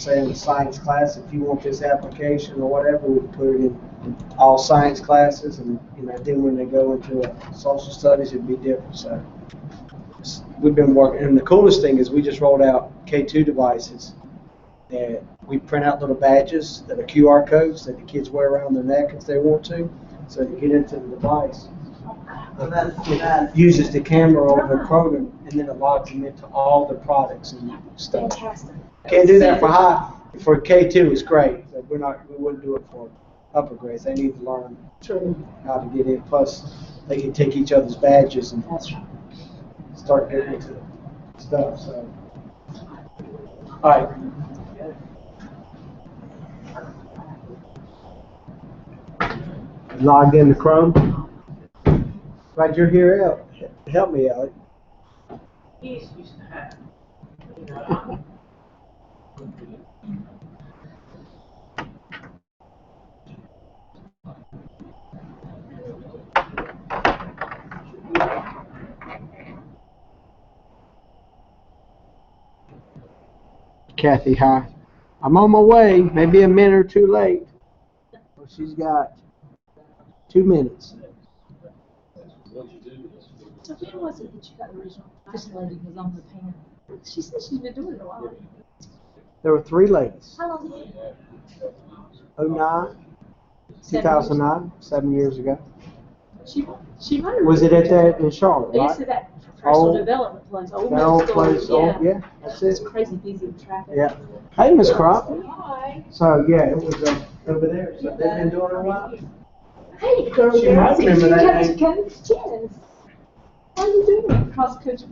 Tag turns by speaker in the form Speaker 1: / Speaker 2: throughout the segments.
Speaker 1: say in the science class, if you want this application or whatever, we can put it in all science classes, and then when they go into social studies, it'd be different. So we've been working, and the coolest thing is we just rolled out K2 devices that we print out little badges that are QR codes that the kids wear around their neck if they want to. So they get into the device. It uses the camera over the program, and then it logs them into all the products and stuff.
Speaker 2: Fantastic.
Speaker 1: Can't do that for K2. It's great, but we wouldn't do it for upper grades. They need to learn how to get in. Plus, they can take each other's badges and start getting into stuff. So, all right. Logged into Chrome. Glad you're here. Help me out. Kathy, hi. I'm on my way. Maybe a minute or two late. Well, she's got 2 minutes.
Speaker 2: So when was it that you got the original? This lady was on the pan. She said she's been doing it a while.
Speaker 1: There were 3 ladies.
Speaker 2: How long did it?
Speaker 1: 09, 2009, 7 years ago.
Speaker 2: She might have.
Speaker 1: Was it at that in Charlotte,
Speaker 2: It
Speaker 1: right?
Speaker 2: is at that professional development place.
Speaker 1: That old place, yeah, that's
Speaker 2: It's
Speaker 1: it.
Speaker 2: crazy busy with traffic.
Speaker 1: Yeah. Hey, Miss Crop.
Speaker 2: Hi.
Speaker 1: So, yeah, it was over there. So they've been doing it a while.
Speaker 2: Hey, girl,
Speaker 1: She might remember that name.
Speaker 2: Janice. How are you doing? Cross country.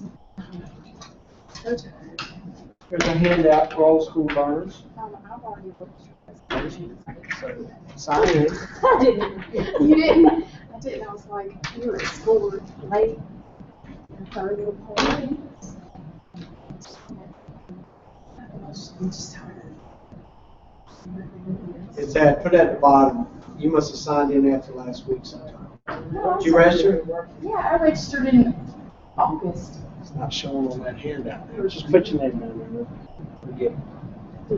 Speaker 1: There's a handout for old school learners.
Speaker 2: I've already booked.
Speaker 1: Sign in.
Speaker 2: I didn't. You didn't? I didn't. I was like, you were at school late. And I little point. I'm just tired.
Speaker 1: It's that, put that at the bottom. You must have signed in after last week sometime. Did you register?
Speaker 2: Yeah, I registered in August.
Speaker 1: It's not showing on that handout there. Just put your name down there. Forget it.
Speaker 2: I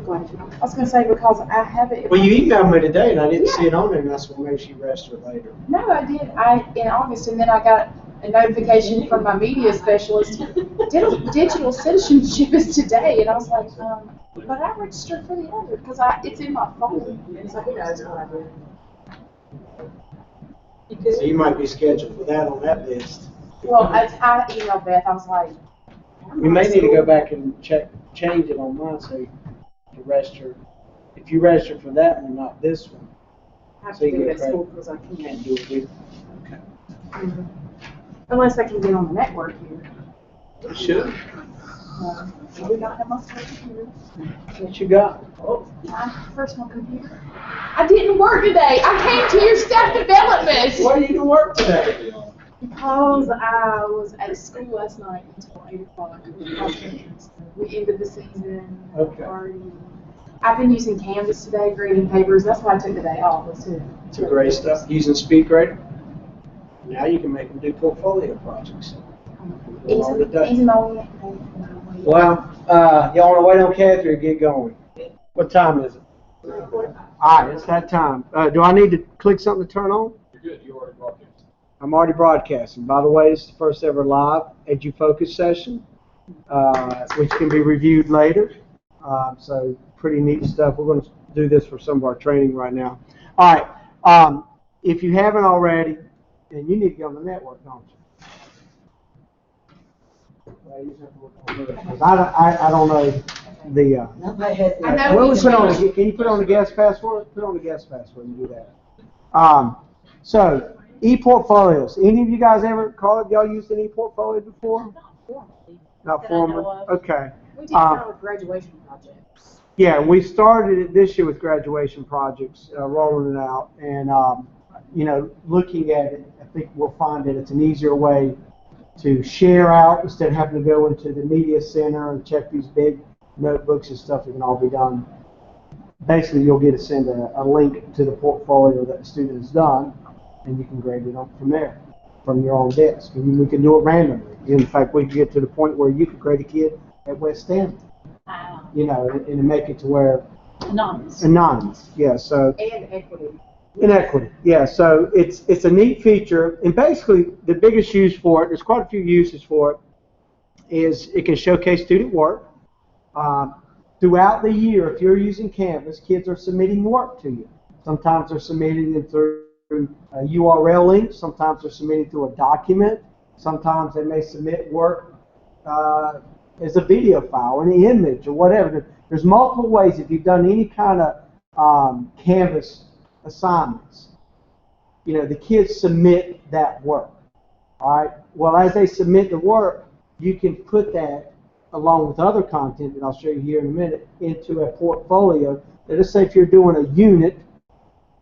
Speaker 2: was going to say because I have it.
Speaker 1: Well, you emailed me today and I didn't see it on there, and that's what maybe she registered later.
Speaker 2: No, I did. In August, and then I got a notification from my media specialist. Digital citizenship is today, and I was like, but I registered for the other because it's in my phone. So who knows what I did.
Speaker 1: So you might be scheduled for that on that list.
Speaker 2: Well, I emailed Beth. I was like,
Speaker 1: You may need to go back and change it on mine so you can register. If you register for that one, not this one.
Speaker 2: I have
Speaker 1: So
Speaker 2: to
Speaker 1: you
Speaker 2: do it
Speaker 1: get
Speaker 2: at school
Speaker 1: credit.
Speaker 2: because I
Speaker 1: You
Speaker 2: can't.
Speaker 1: can't do it here. Okay.
Speaker 2: Unless I can get on the network here.
Speaker 1: You should.
Speaker 2: I do not have my school computer.
Speaker 1: What you got?
Speaker 2: My personal computer. I didn't work today. I came to your staff development.
Speaker 1: Why didn't you work today?
Speaker 2: Because I was at school last night until 8 o'clock. We ended the season.
Speaker 1: Okay.
Speaker 2: Party. I've been using Canvas today, grading papers. That's why I took the day off. Was to
Speaker 1: Great stuff. Using SpeedGrader. Now you can make them do portfolio projects.
Speaker 2: easy mowing.
Speaker 1: Well, y'all want to wait on Kathy or get going? What time is it? All right, it's that time. Do I need to click something to turn on?
Speaker 3: You're good. You already broadcast.
Speaker 1: I'm already broadcasting. By the way, this is the first ever live Edufocus session, which can be reviewed later. So pretty neat stuff. We're going to do this for some of our training right now. All right. If you haven't already, then you need to get on the network, don't you? I don't know the. Well, let's put on. Can you put on the guest password? Put on the guest password and do that. So ePortfolios. Any of you guys ever y'all used an ePortfolio before? Not formally. Okay.
Speaker 2: We did kind of graduation projects.
Speaker 1: Yeah, we started it this year with graduation projects, rolling it out, and looking at it, I think we'll find that it's an easier way to share out instead of having to go into the media center and check these big notebooks and stuff that can all be done. Basically, you'll get to send a link to the portfolio that the student has done, and you can grade it up from there, from your own desk. And we can do it randomly. In fact, we can get to the point where you could grade a kid at West Stanley. and make it to where
Speaker 2: Anonymous.
Speaker 1: anonymous. Yeah. So
Speaker 2: And equity.
Speaker 1: inequity. Yeah. So it's a neat feature, and basically the biggest use for it, there's quite a few uses for it, is it can showcase student work. Throughout the year, if you're using Canvas, kids are submitting work to you. Sometimes they're submitting it through a URL link. Sometimes they're submitting through a document. Sometimes they may submit work as a video file, an image, or whatever. There's multiple ways. If you've done any kind of Canvas assignments, the kids submit that work. All right. Well, as they submit the work, you can put that along with other content that I'll show you here in a minute into a portfolio. Let's say if you're doing a unit,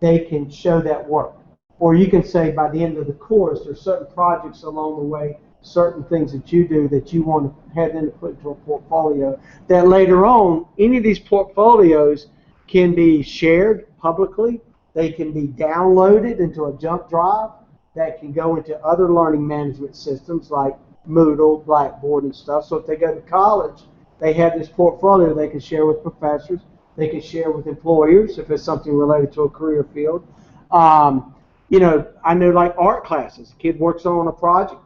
Speaker 1: they can show that work. Or you can say by the end of the course, there's certain projects along the way, certain things that you do that you want to have them to put into a portfolio, that later on, any of these portfolios can be shared publicly. They can be downloaded into a jump drive that can go into other learning management systems like Moodle, Blackboard, and stuff. So if they go to college, they have this portfolio they can share with professors. They can share with employers if it's something related to a career field. I know like art classes. A kid works on a project.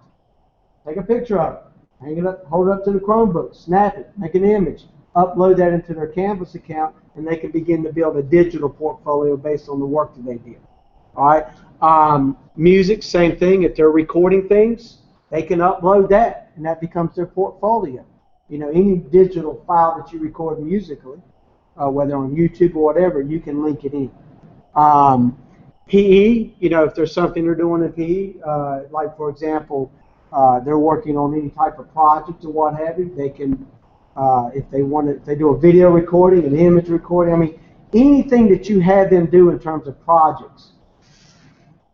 Speaker 1: Take a picture of it. Hang it up, hold it up to the Chromebook, snap it, make an image, upload that into their Canvas account, and they can begin to build a digital portfolio based on the work that they did. All right. Music, same thing. If they're recording things, they can upload that, and that becomes their portfolio. Any digital file that you record musically, whether on YouTube or whatever, you can link it in. PE, if there's something they're doing in PE, like for example, they're working on any type of project or what have you, they can, if they do a video recording, an image recording, anything that you have them do in terms of projects,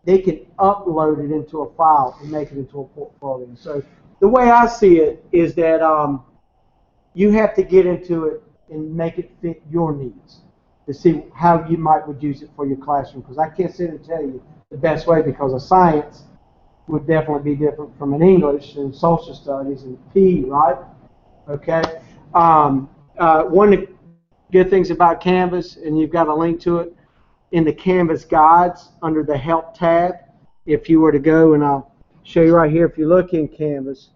Speaker 1: they can upload it into a file and make it into a portfolio. So the way I see it is that you have to get into it and make it fit your needs to see how you would use it for your classroom. Because I can't sit and tell you the best way, because a science would definitely be different from an English and social studies and PE, right? Okay. One of the good things about Canvas, and you've got a link to it, in the Canvas guides under the Help tab, if you were to go, and I'll show you right here, if you look in Canvas,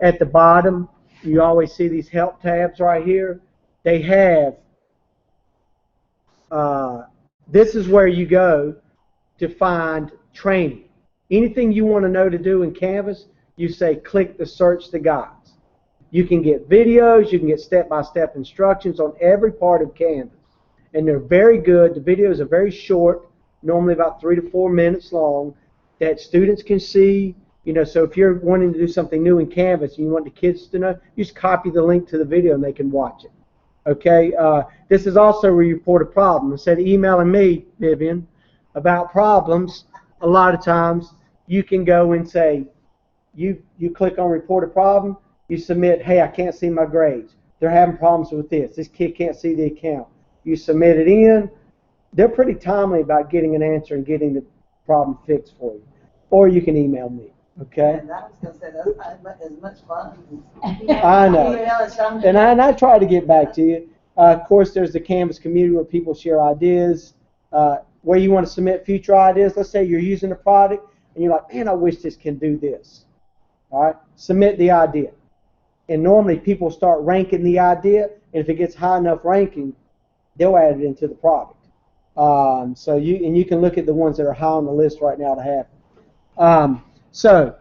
Speaker 1: at the bottom, you always see these Help tabs right here. They have, this is where you go to find training. Anything you want to know to do in Canvas, you say click the search the guides. You can get videos, you can get step-by-step instructions on every part of Canvas. And they're very good. The videos are very short, normally about 3 to 4 minutes long, that students can see. So if you're wanting to do something new in Canvas and you want the kids to know, you just copy the link to the video and they can watch it. Okay. This is also where you report a problem. Instead of emailing me, Vivian, about problems, a lot of times you can go and say, you click on report a problem, you submit, hey, I can't see my grades. They're having problems with this. This kid can't see the account. You submit it in. They're pretty timely about getting an answer and getting the problem fixed for you. Or you can email me. Okay?
Speaker 3: And I was going to say, that's not as much fun.
Speaker 1: I know. And I try to get back to you. Of course, there's the Canvas community where people share ideas, where you want to submit future ideas. Let's say you're using a product and you're like, man, I wish this can do this. All right? Submit the idea. And normally people start ranking the idea, and if it gets high enough ranking, they'll add it into the product. So you can look at the ones that are high on the list right now to have. So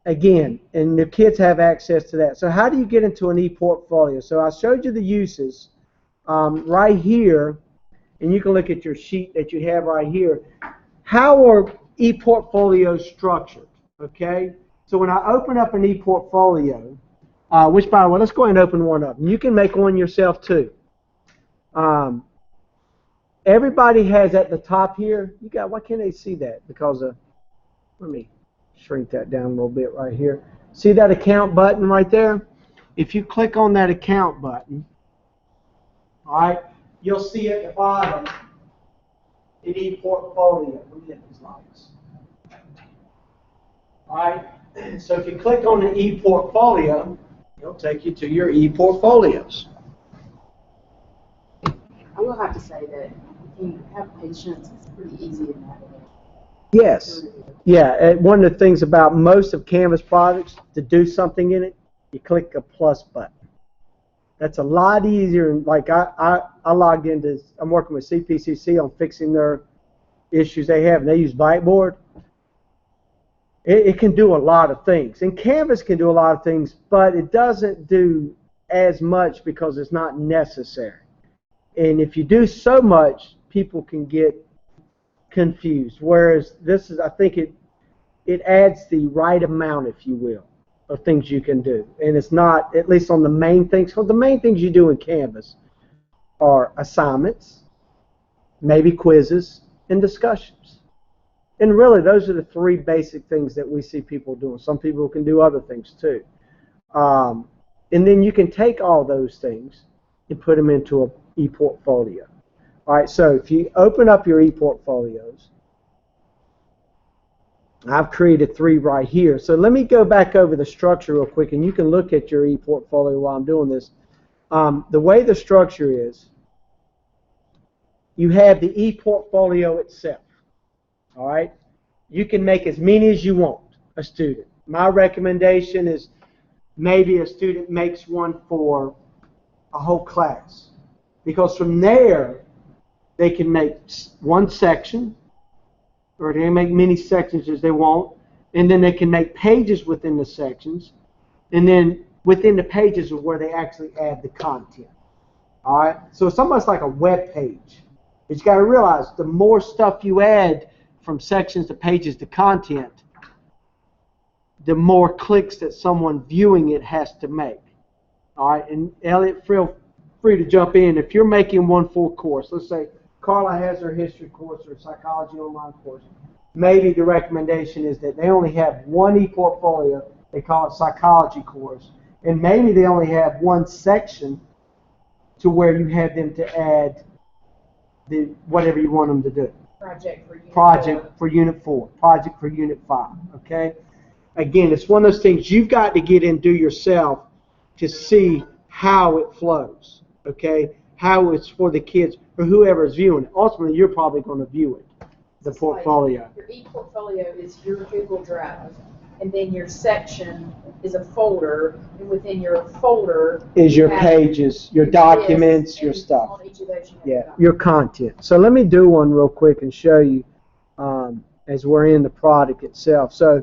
Speaker 1: again, and the kids have access to that. So how do you get into an ePortfolio? So I showed you the uses right here, and you can look at your sheet that you have right here. How are ePortfolios structured? Okay. So when I open up an ePortfolio, which by the way, let's go ahead and open one up. And you can make one yourself too. Everybody has at the top here, why can't they see that? Because let me shrink that down a little bit right here. See that account button right there? If you click on that account button, all right, you'll see at the bottom an ePortfolio. Let me get these lights. All right, so if you click on the ePortfolio, It'll take you to your ePortfolios.
Speaker 2: I will have to say that if you have patience, it's pretty easy to navigate.
Speaker 1: Yes. Yeah, one of the things about most of Canvas products, to do something in it, you click a plus button. That's a lot easier. Like I logged into, I'm working with CPCC on fixing their issues they have, and they use Whiteboard. It can do a lot of things. And Canvas can do a lot of things, but it doesn't do as much because it's not necessary. And if you do so much, people can get confused. Whereas this is, I think it adds the right amount, if you will, of things you can do. And it's not, at least on the main things, because the main things you do in Canvas are assignments, maybe quizzes, and discussions. And really, those are the three basic things that we see people doing. Some people can do other things too. And then you can take all those things and put them into an ePortfolio. All right, so if you open up your ePortfolios, I've created 3 right here. So let me go back over the structure real quick, and you can look at your ePortfolio while I'm doing this. The way the structure is, you have the ePortfolio itself. All right, you can make as many as you want, a student. My recommendation is maybe a student makes one for a whole class, because from there they can make one section, or they can make many sections as they want, and then they can make pages within the sections, and then within the pages is where they actually add the content. All right, so it's almost like a web page. But you got to realize, the more stuff you add from sections to pages to content, the more clicks that someone viewing it has to make. All right, and Elliot, feel free to jump in. If you're making one full course, let's say Carla has her history course or psychology online course, maybe the recommendation is that they only have one ePortfolio, they call it psychology course, and maybe they only have one section to where you have them to add the whatever you want them to do. Project for Unit 4, project for Unit 5, okay? Again, it's one of those things you've got to get in and do yourself to see how it flows, okay? How it's for the kids or whoever is viewing it. Ultimately, you're probably going to view it, the portfolio.
Speaker 2: Your ePortfolio is your Google Drive, and then your section is a folder, and within your folder
Speaker 1: is your pages, your documents, your stuff.
Speaker 2: On each of those
Speaker 1: your content. So let me do one real quick and show you as we're in the product itself. So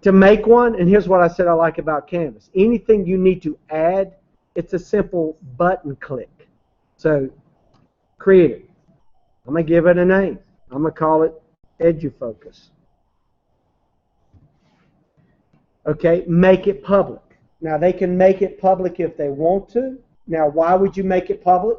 Speaker 1: to make one, and here's what I said I like about Canvas. Anything you need to add, it's a simple button click. So create it. I'm going to give it a name. I'm going to call it Edufocus. Okay, make it public. Now they can make it public if they want to. Now why would you make it public?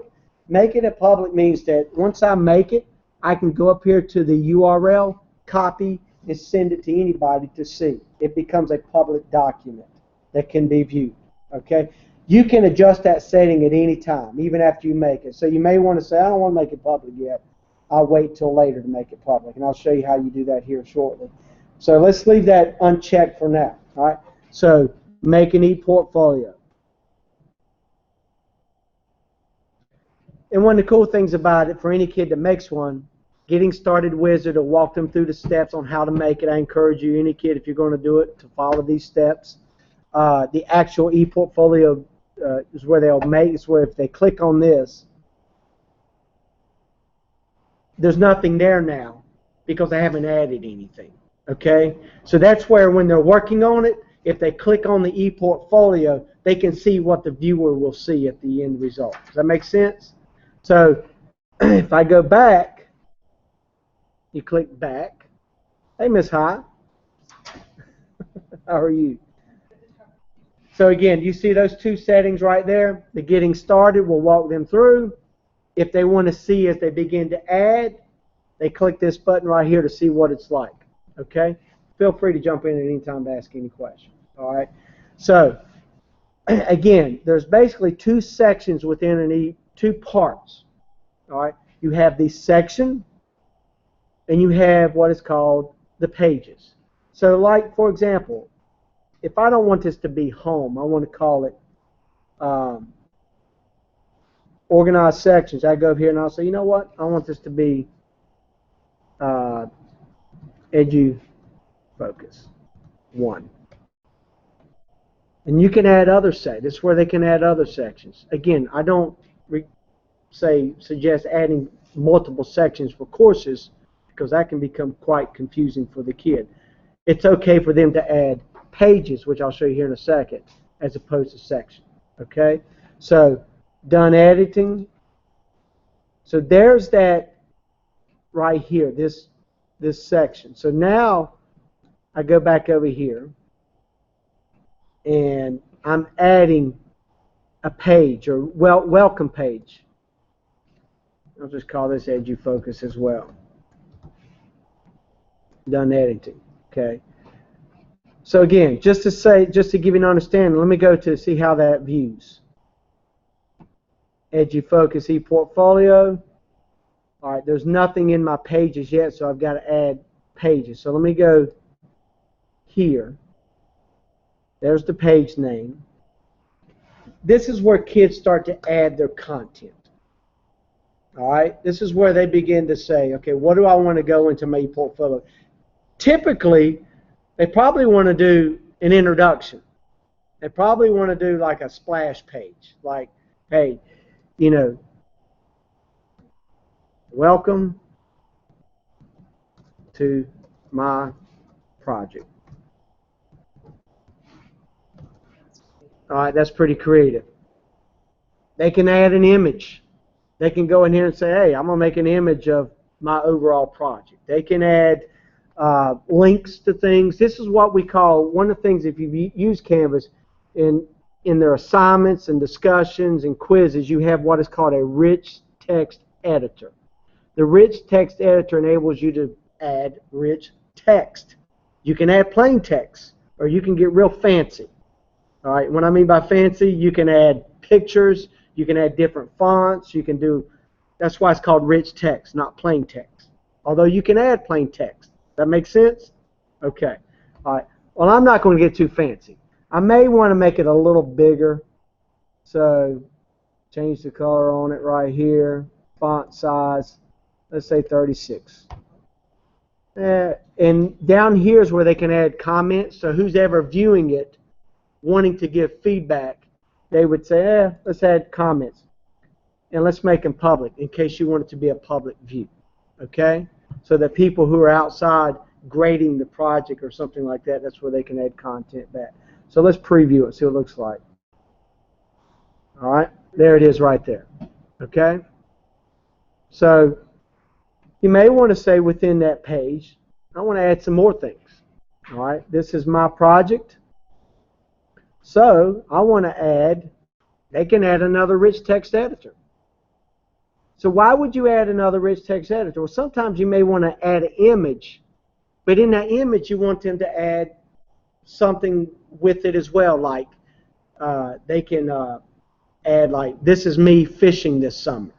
Speaker 1: Making it public means that once I make it, I can go up here to the URL, copy, and send it to anybody to see. It becomes a public document that can be viewed. Okay? You can adjust that setting at any time, even after you make it. So you may want to say, I don't want to make it public yet. I'll wait till later to make it public, and I'll show you how you do that here shortly. So let's leave that unchecked for now. All right? So make an ePortfolio. And one of the cool things about it, for any kid that makes one, Getting Started Wizard will walk them through the steps on how to make it. I encourage you, any kid, if you're going to do it, to follow these steps. The actual ePortfolio is where they'll make. It's where if they click on this, there's nothing there now because I haven't added anything. Okay? So that's where when they're working on it, if they click on the ePortfolio, they can see what the viewer will see at the end result. Does that make sense? So if I go back, you click back. Hey, Miss High. How are you? So again, you see those two settings right there? The Getting Started, we'll walk them through. If they want to see as they begin to add, they click this button right here to see what it's like. Okay? Feel free to jump in at any time to ask any questions. All right? So again, there's basically two sections within two parts. All right? You have the section, and you have what is called the pages. So like, for example, if I don't want this to be home, I want to call it organized sections. I go up here and I'll say, you know what? I want this to be Edufocus 1. And you can add other sections. This is where they can add other sections. Again, I don't suggest adding multiple sections for courses because that can become quite confusing for the kid. It's okay for them to add pages, which I'll show you here in a second, as opposed to sections. Okay? So, done editing. So there's that right here, this section. So now I go back over here and I'm adding a page or welcome page. I'll just call this Edufocus as well. Done editing. Okay. So again, just to give you an understanding, let me go to see how that views. Edufocus ePortfolio. All right, there's nothing in my pages yet, so I've got to add pages. So let me go here. There's the page name. This is where kids start to add their content. All right, this is where they begin to say, okay, what do I want to go into my ePortfolio? Typically, they probably want to do an introduction. They probably want to do like a splash page, like, hey, you know, welcome to my project. All right, that's pretty creative. They can add an image. They can go in here and say, hey, I'm going to make an image of my overall project. They can add links to things. This is what we call, one of the things, if you use Canvas, in their assignments and discussions and quizzes, you have what is called a rich text editor. The rich text editor enables you to add rich text. You can add plain text, or you can get real fancy. All right, what I mean by fancy, you can add pictures, you can add different fonts, you can do, that's why it's called rich text, not plain text. Although you can add plain text. That makes sense? Okay. All right. Well, I'm not going to get too fancy. I may want to make it a little bigger. So, change the color on it right here. Font size, let's say 36. And down here is where they can add comments. So, who's ever viewing it, wanting to give feedback, they would say, let's add comments. And let's make them public in case you want it to be a public view. Okay? So that people who are outside grading the project or something like that, that's where they can add content back. So let's preview it, see what it looks like. All right, there it is right there. Okay? So you may want to say within that page, I want to add some more things. All right, this is my project. So I want to add, they can add another rich text editor. So why would you add another rich text editor? Well, sometimes you may want to add an image, but in that image you want them to add something with it as well, like they can add like, this is me fishing this summer.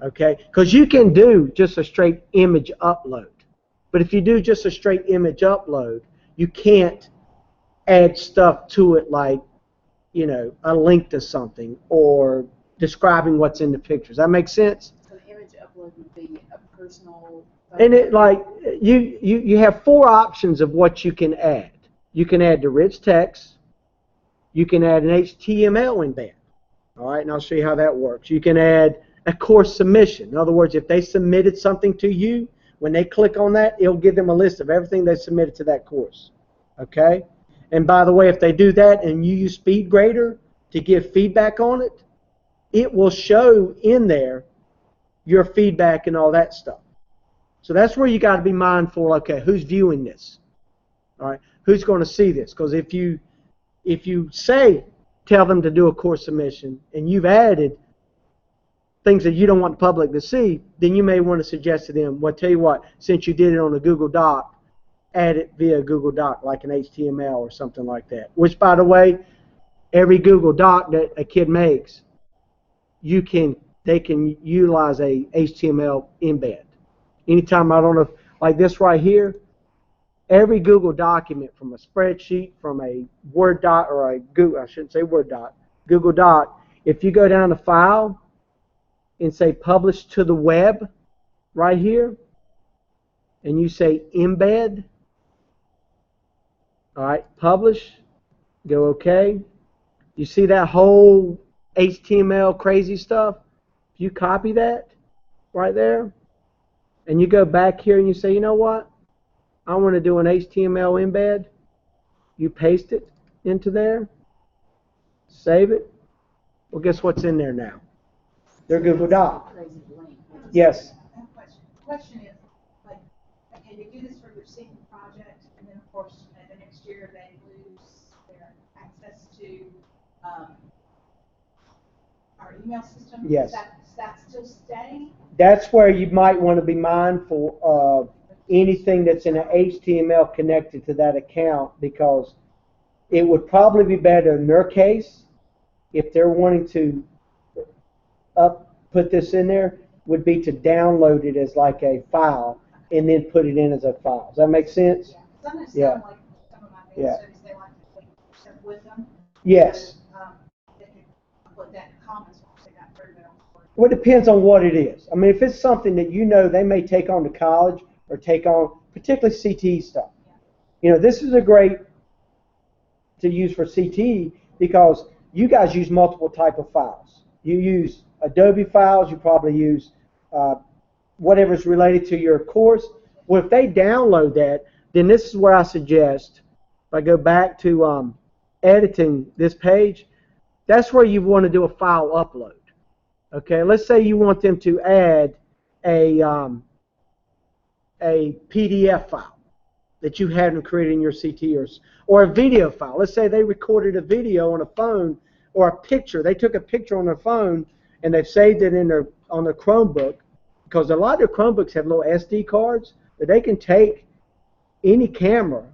Speaker 1: Okay? Because you can do just a straight image upload. But if you do just a straight image upload, you can't add stuff to it like, you know, a link to something or describing what's in the pictures. That makes sense?
Speaker 2: So the image upload would be a personal photo.
Speaker 1: And it like you have 4 options of what you can add. You can add the rich text. You can add an HTML embed. All right, and I'll show you how that works. You can add a course submission. In other words, if they submitted something to you, when they click on that, it'll give them a list of everything they submitted to that course. Okay? And by the way, if they do that and you use SpeedGrader to give feedback on it, it will show in there your feedback and all that stuff. So that's where you got to be mindful, okay, who's viewing this? All right, who's going to see this? Because if you tell them to do a course submission and you've added things that you don't want the public to see, then you may want to suggest to them, well, tell you what, since you did it on a Google Doc, add it via Google Doc, like an HTML or something like that. Which, by the way, every Google Doc that a kid makes, they can utilize a HTML embed. Anytime, I don't know, like this right here, every Google document, from a spreadsheet, from a Word doc, or a Google, I shouldn't say Word doc, Google Doc, if you go down to File and say Publish to the Web right here, and you say Embed, all right, Publish, go OK. You see that whole HTML crazy stuff? If you copy that right there, and you go back here and you say, you know what? I want to do an HTML embed. You paste it into there, save it. Well, guess what's in there now? They're Google Doc. Yes.
Speaker 4: Question is, like, okay, you do this for your senior project, and then of course, the next year they lose their access to our email system.
Speaker 1: Yes.
Speaker 4: Does that still stay?
Speaker 1: That's where you might want to be mindful of anything that's in an HTML connected to that account, because it would probably be better in their case, if they're wanting to put this in there, would be to download it as like a file and then put it in as a file. Does that make sense?
Speaker 4: Yeah. Sometimes
Speaker 1: Yeah.
Speaker 4: like some of my
Speaker 1: Yeah.
Speaker 4: studies, they like to take stuff with them.
Speaker 1: Yes.
Speaker 4: They can put that in comments once they got through their own work.
Speaker 1: Well, it depends on what it is. I mean, if it's something that you know they may take on to college or take on, particularly CTE stuff. You know, this is a great to use for CTE because you guys use multiple type of files. You use Adobe files. You probably use whatever's related to your course. Well, if they download that, then this is where I suggest, if I go back to editing this page, that's where you want to do a file upload. Okay, let's say you want them to add a PDF file that you hadn't created in your CT, or a video file. Let's say they recorded a video on a phone, or a picture. They took a picture on their phone and they've saved it on their Chromebook, because a lot of their Chromebooks have little SD cards that they can take any camera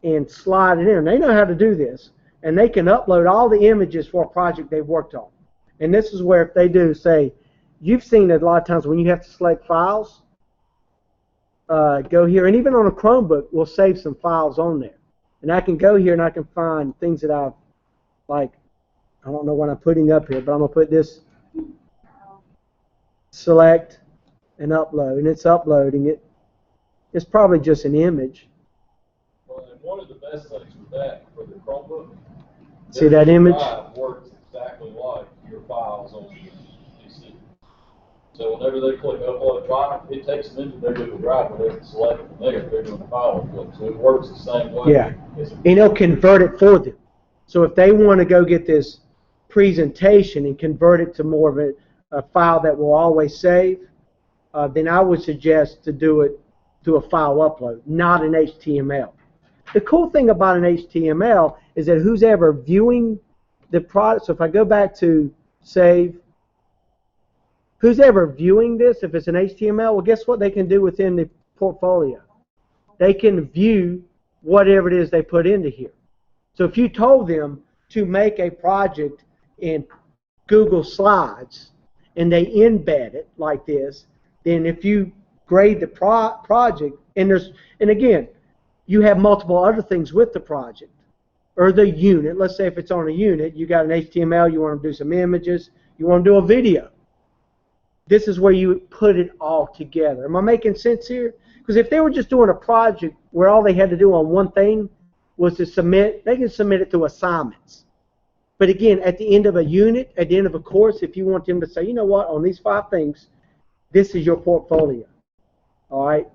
Speaker 1: and slide it in. They know how to do this, and they can upload all the images for a project they've worked on. And this is where, if they do, say, you've seen it a lot of times when you have to select files, go here, and even on a Chromebook, we'll save some files on there. And I can go here and I can find things that I've, like, I don't know what I'm putting up here, but I'm going to put this, select, and upload, and it's uploading it. It's probably just an image.
Speaker 5: Well, and one of the best things with that, for the Chromebook,
Speaker 1: See that image?
Speaker 5: Drive works exactly like your files on your PC. So whenever they click upload drive, it takes them into their Google Drive where they can select it from there if they're doing the file upload. So it works the same way.
Speaker 1: Yeah, and it'll convert it for them. So if they want to go get this presentation and convert it to more of a file that will always save, then I would suggest to do it through a file upload, not an HTML. The cool thing about an HTML is that who's ever viewing the product, so if I go back to save, who's ever viewing this, if it's an HTML, well, guess what they can do within the portfolio? They can view whatever it is they put into here. So if you told them to make a project in Google Slides and they embed it like this, then if you grade the project, and again, you have multiple other things with the project or the unit. Let's say if it's on a unit, you got an HTML, you want to do some images, you want to do a video. This is where you put it all together. Am I making sense here? Because if they were just doing a project where all they had to do on one thing was to submit, they can submit it through assignments. But again, at the end of a unit, at the end of a course, if you want them to say, you know what, on these 5 things, this is your portfolio, all right,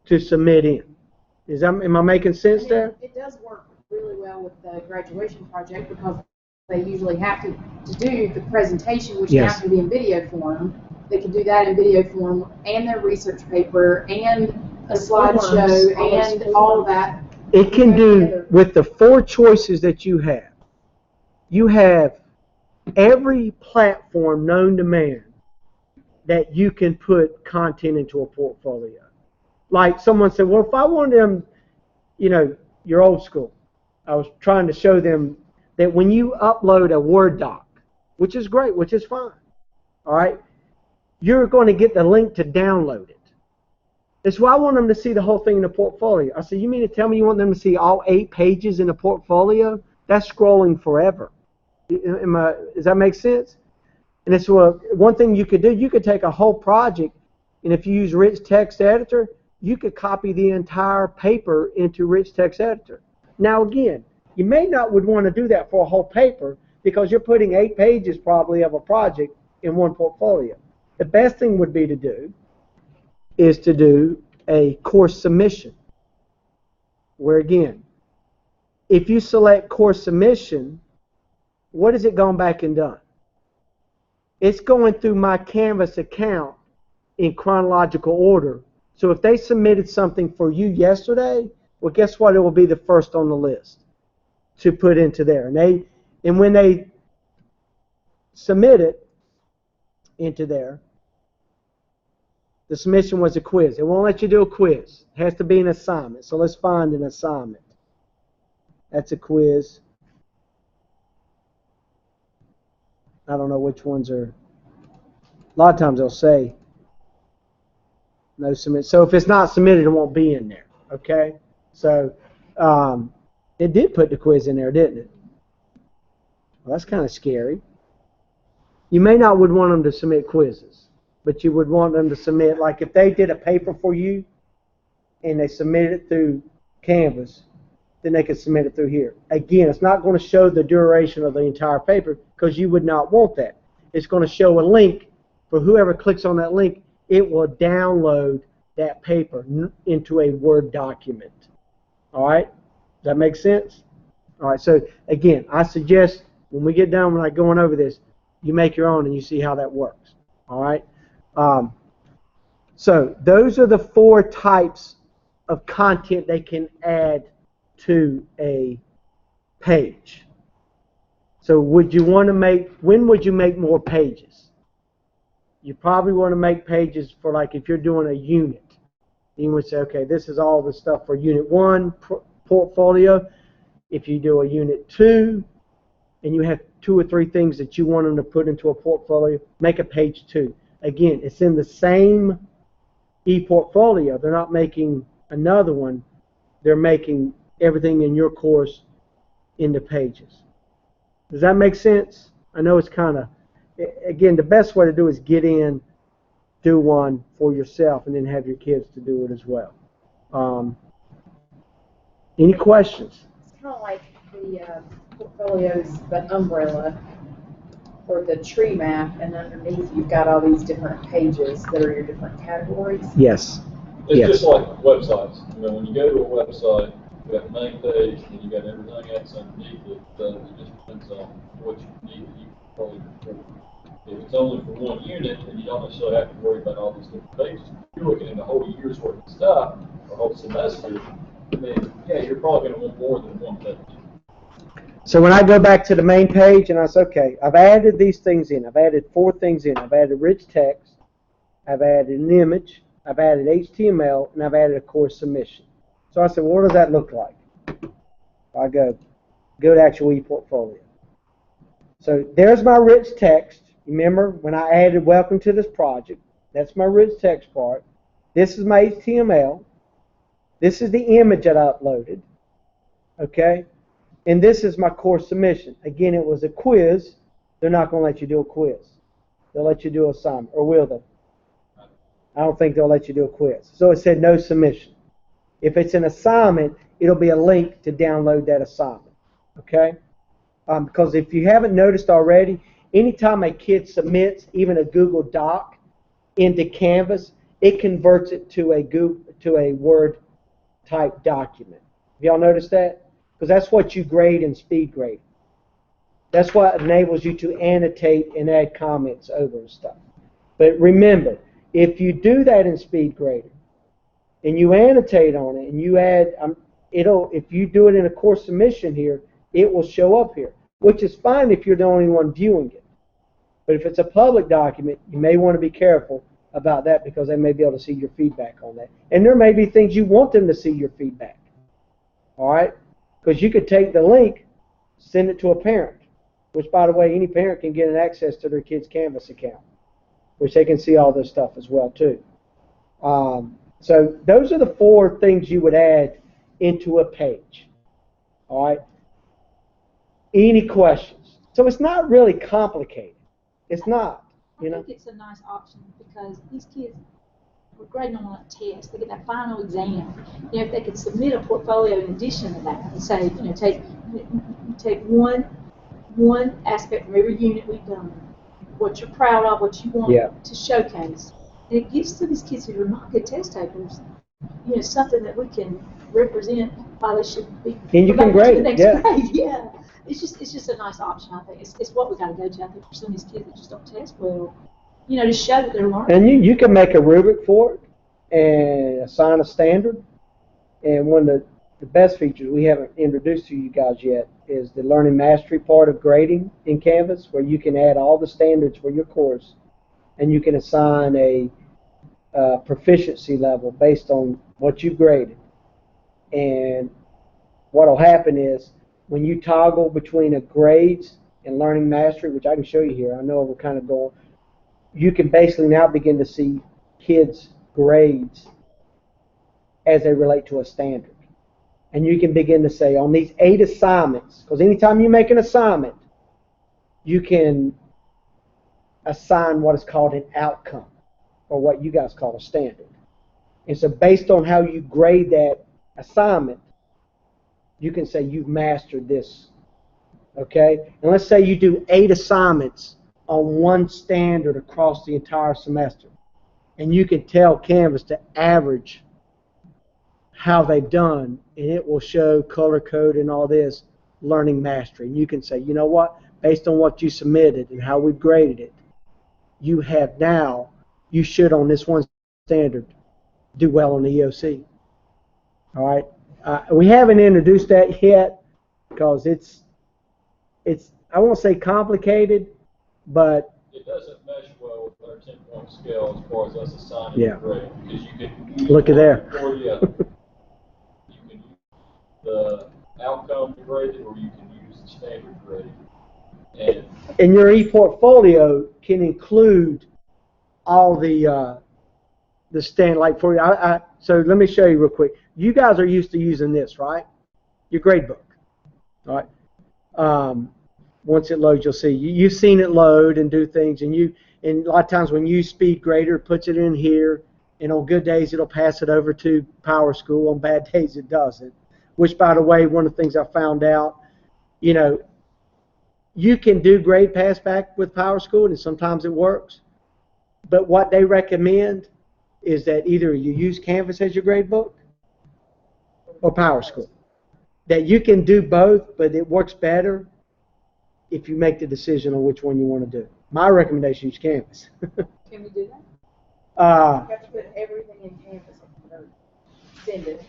Speaker 1: to submit in. Am I making sense there?
Speaker 2: It does work really well with the graduation project because they usually have to do the presentation, which
Speaker 1: Yes.
Speaker 2: has to be in video form. They can do that in video form, and their research paper, and a slideshow, and all of that.
Speaker 1: It can do, with the 4 choices that you have every platform known to man that you can put content into a portfolio. Like someone said, well, if I wanted them, you know, you're old school. I was trying to show them that when you upload a Word doc, which is great, which is fine, all right, you're going to get the link to download it. It's why I want them to see the whole thing in the portfolio. I said, you mean to tell me you want them to see all 8 pages in the portfolio? That's scrolling forever. Does that make sense? And it's one thing you could do. You could take a whole project, and if you use Rich Text Editor, you could copy the entire paper into Rich Text Editor. Now again, you may not would want to do that for a whole paper because you're putting 8 pages probably of a project in one portfolio. The best thing would be to do is to do a course submission, where again, if you select course submission, what has it gone back and done? It's going through my Canvas account in chronological order. So if they submitted something for you yesterday, well, guess what? It will be the first on the list to put into there. And when they submit it into there, the submission was a quiz. It won't let you do a quiz. It has to be an assignment. So let's find an assignment. That's a quiz. I don't know which ones are. A lot of times they'll say no submit. So if it's not submitted, it won't be in there. Okay? So it did put the quiz in there, didn't it? Well, that's kind of scary. You may not would want them to submit quizzes, but you would want them to submit, like if they did a paper for you and they submitted it through Canvas, then they could submit it through here. Again, it's not going to show the duration of the entire paper because you would not want that. It's going to show a link for whoever clicks on that link. It will download that paper into a Word document. All right? Does that make sense? All right, so again, I suggest when we get done, when I'm going over this, you make your own and you see how that works. All right? So those are the 4 types of content they can add to a page. So would you want to when would you make more pages? You probably want to make pages for, like, if you're doing a unit. You would say, okay, this is all the stuff for Unit 1 portfolio. If you do a Unit 2 and you have 2 or 3 things that you want them to put into a portfolio, make a page 2. Again, it's in the same ePortfolio. They're not making another one. They're making everything in your course into pages. Does that make sense? I know it's kind of, again, the best way to do is get in, do one for yourself, and then have your kids to do it as well. Any questions?
Speaker 2: It's kind of like the portfolios, the umbrella for the tree map, and underneath you've got all these different pages that are your different categories.
Speaker 1: Yes.
Speaker 5: It's
Speaker 1: Yes.
Speaker 5: just like websites. You know, when you go to a website, you got the main page, and you got everything else underneath it. It just depends on what you need that you can probably report. If it's only for one unit, then you don't necessarily have to worry about all these different pages. If you're looking at a whole year's worth of stuff, or a whole semester, then yeah, you're probably going to want more than one page.
Speaker 1: So when I go back to the main page and I say, okay, I've added these things in. I've added 4 things in. I've added rich text. I've added an image. I've added HTML, and I've added a course submission. So I said, well, what does that look like? I go to actual ePortfolio. So there's my rich text. Remember when I added welcome to this project, that's my rich text part. This is my HTML. This is the image that I uploaded. Okay? And this is my course submission. Again, it was a quiz. They're not going to let you do a quiz. They'll let you do an assignment, or will they? I don't think they'll let you do a quiz. So it said no submission. If it's an assignment, it'll be a link to download that assignment. Okay? Because if you haven't noticed already, anytime a kid submits even a Google Doc into Canvas, it converts it to a Word type document. Have y'all noticed that? Because that's what you grade in speed grading. That's what enables you to annotate and add comments over and stuff. But remember, if you do that in speed grading and you annotate on it and you add, if you do it in a course submission here, it will show up here, which is fine if you're the only one viewing it. But if it's a public document, you may want to be careful about that because they may be able to see your feedback on that. And there may be things you want them to see your feedback. All right? Because you could take the link, send it to a parent, which, by the way, any parent can get an access to their kid's Canvas account, which they can see all this stuff as well, too. So those are the 4 things you would add into a page. All right. Any questions? So it's not really complicated. It's not. You know.
Speaker 6: I think it's a nice option because these kids were grading on a test. They get that final exam. You know, if they could submit a portfolio in addition to that and say, you know, take one aspect from every unit we've done, what you're proud of, what you want to showcase. And it gives to these kids who are not good test takers, you know, something that we can represent why they should be.
Speaker 1: And you can grade it. Yeah.
Speaker 6: Grade. Yeah. It's just a nice option, I think. It's what we got to go to. I think for some of these kids that just don't test well, you know, to show that they're learning.
Speaker 1: And you can make a rubric for it and assign a standard. And one of the best features we haven't introduced to you guys yet is the learning mastery part of grading in Canvas, where you can add all the standards for your course, and you can assign a proficiency level based on what you graded. And what will happen is when you toggle between a grades and learning mastery, which I can show you here, I know we're kind of going, you can basically now begin to see kids' grades as they relate to a standard. And you can begin to say on these 8 assignments, because anytime you make an assignment, you can assign what is called an outcome, or what you guys call a standard. And so based on how you grade that assignment, you can say you've mastered this, okay? And let's say you do 8 assignments on one standard across the entire semester, and you can tell Canvas to average how they've done, and it will show color code and all this learning mastery. And you can say, you know what, based on what you submitted and how we've graded it, you have now, you should on this one standard do well on the EOC. All right. We haven't introduced that yet because it's I won't say complicated, but
Speaker 5: it doesn't mesh well with our 10-point scale as far as us assigning
Speaker 1: Yeah.
Speaker 5: a grade, because you can use
Speaker 1: Look at there.
Speaker 5: Or you can use the outcome graded, or you can use the standard graded.
Speaker 1: And your ePortfolio can include all the stand, like for you. So let me show you real quick. You guys are used to using this, right? Your grade book, all right? Once it loads, you'll see. You've seen it load and do things, and a lot of times when you speed grader, it puts it in here, and on good days it'll pass it over to Power School. On bad days it doesn't. Which, by the way, one of the things I found out, you know, you can do grade pass back with Power School, and sometimes it works. But what they recommend is that either you use Canvas as your grade book or Power School. That you can do both, but it works better if you make the decision on which one you want to do. My recommendation is Canvas.
Speaker 6: Can we do that?
Speaker 2: You have to put everything in Canvas and send it.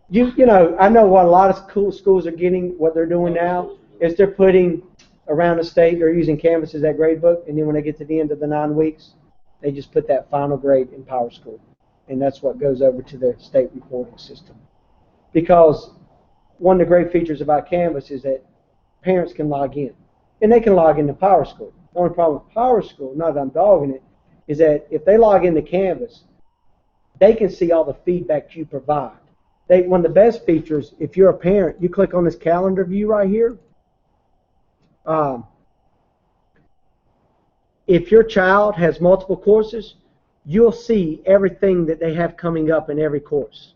Speaker 1: You know, I know what a lot of cool schools are getting, what they're doing now is they're putting around the state, they're using Canvas as that grade book, and then when they get to the end of the 9 weeks, they just put that final grade in Power School. And that's what goes over to the state reporting system. Because one of the great features about Canvas is that parents can log in. And they can log into Power School. The only problem with Power School, not that I'm dogging it, is that if they log into Canvas, they can see all the feedback you provide. One of the best features, if you're a parent, you click on this calendar view right here. If your child has multiple courses, you'll see everything that they have coming up in every course.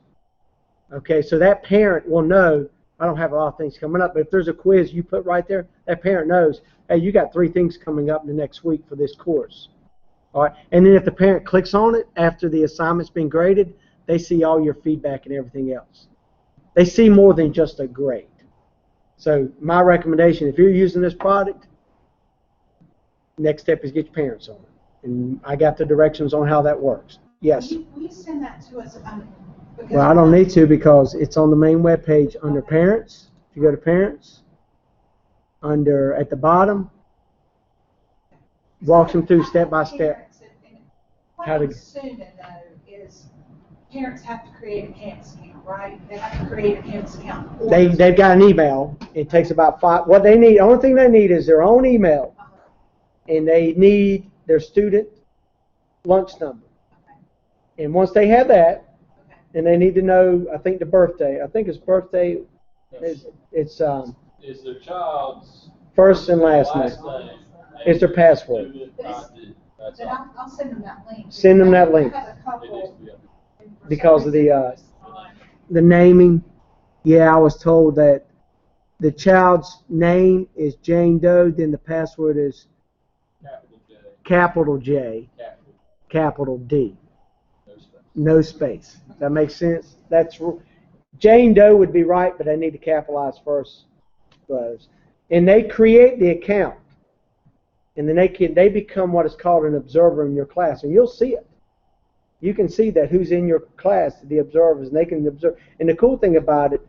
Speaker 1: Okay, so that parent will know, I don't have a lot of things coming up, but if there's a quiz you put right there, that parent knows, hey, you got 3 things coming up in the next week for this course. All right, and then if the parent clicks on it after the assignment's been graded, they see all your feedback and everything else. They see more than just a grade. So my recommendation, if you're using this product, next step is get your parents on it. And I got the directions on how that works. Yes?
Speaker 4: Will you send that to us?
Speaker 1: Well, I don't need to because it's on the main web page under Parents. If you go to Parents, at the bottom, walks them through step by step.
Speaker 4: What I'm assuming, though, is parents have to create a Canvas account, right? They have to create a Canvas account.
Speaker 1: They've got an email. It takes about 5. What they need, the only thing they need is their own email. And they need their student lunch number. And once they have that, and they need to know, I think the birthday. I think his birthday is
Speaker 5: Is their child's
Speaker 1: first and last name. It's their password.
Speaker 5: That's
Speaker 4: Then
Speaker 5: all.
Speaker 4: I'll send them that link.
Speaker 1: Send them that link.
Speaker 4: I had a
Speaker 5: It
Speaker 4: couple.
Speaker 5: needs to be up.
Speaker 1: Because of the naming. Yeah, I was told that the child's name is Jane Doe, then the password is
Speaker 5: Capital J,
Speaker 1: capital J,
Speaker 5: capital,
Speaker 1: capital D.
Speaker 5: no space.
Speaker 1: No space. That makes sense? Jane Doe would be right, but they need to capitalize first letters. And they create the account. And then they become what is called an observer in your class. And you'll see it. You can see that who's in your class, the observers, and they can observe. And the cool thing about it,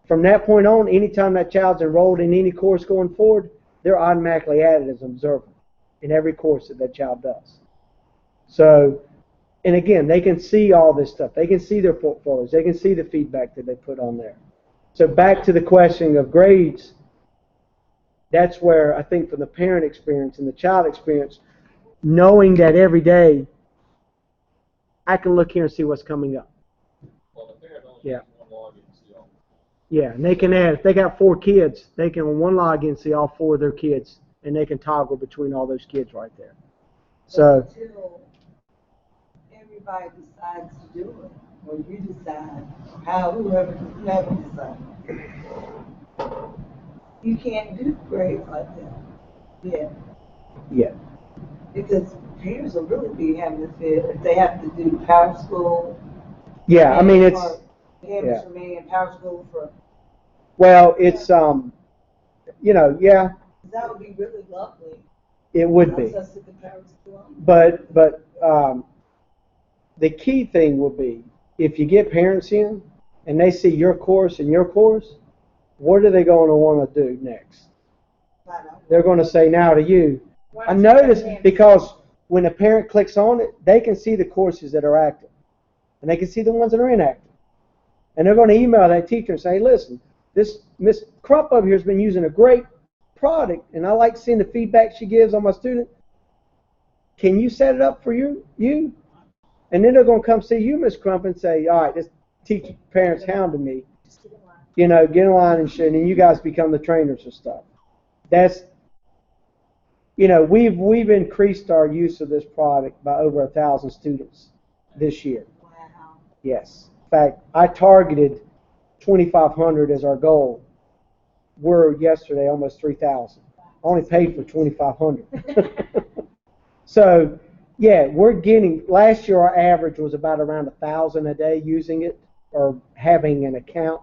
Speaker 1: from that point on, anytime that child's enrolled in any course going forward, they're automatically added as an observer in every course that that child does. So, and again, they can see all this stuff. They can see their portfolios. They can see the feedback that they put on there. So back to the question of grades, that's where I think from the parent experience and the child experience, knowing that every day I can look here and see what's coming up.
Speaker 5: Well, the parent only
Speaker 1: Yeah.
Speaker 5: has one login to see all.
Speaker 1: Yeah, and they can add, if they got 4 kids, they can on one login see all 4 of their kids, and they can toggle between all those kids right there. So,
Speaker 3: Until everybody decides to do it, or you decide, or whoever decides. You can't do grades like that. Yeah.
Speaker 1: yeah.
Speaker 3: Because parents will really be having to feel if they have to do power school.
Speaker 1: Yeah, I mean, it's,
Speaker 3: Canvas for me and power school for.
Speaker 1: well, it's, you know, yeah,
Speaker 3: That would be really lovely.
Speaker 1: it would be.
Speaker 3: Us to the power school.
Speaker 1: But the key thing will be, if you get parents in, and they see your course and your course, what are they going to want to do next? They're going to say now to you, I noticed, because when a parent clicks on it, they can see the courses that are active. And they can see the ones that are inactive. And they're going to email that teacher and say, listen, this Miss Crump over here has been using a great product, and I like seeing the feedback she gives on my student. Can you set it up for you? And then they're going to come see you, Miss Crump, and say, all right, this teacher parent's hounding me. You know, get in line and shit, and then you guys become the trainers and stuff. That's, you know, we've increased our use of this product by over 1,000 students this year.
Speaker 3: Wow.
Speaker 1: Yes. In fact, I targeted 2,500 as our goal. We're yesterday almost 3,000. I only paid for 2,500. So, yeah, we're getting, last year our average was about around 1,000 a day using it or having an account.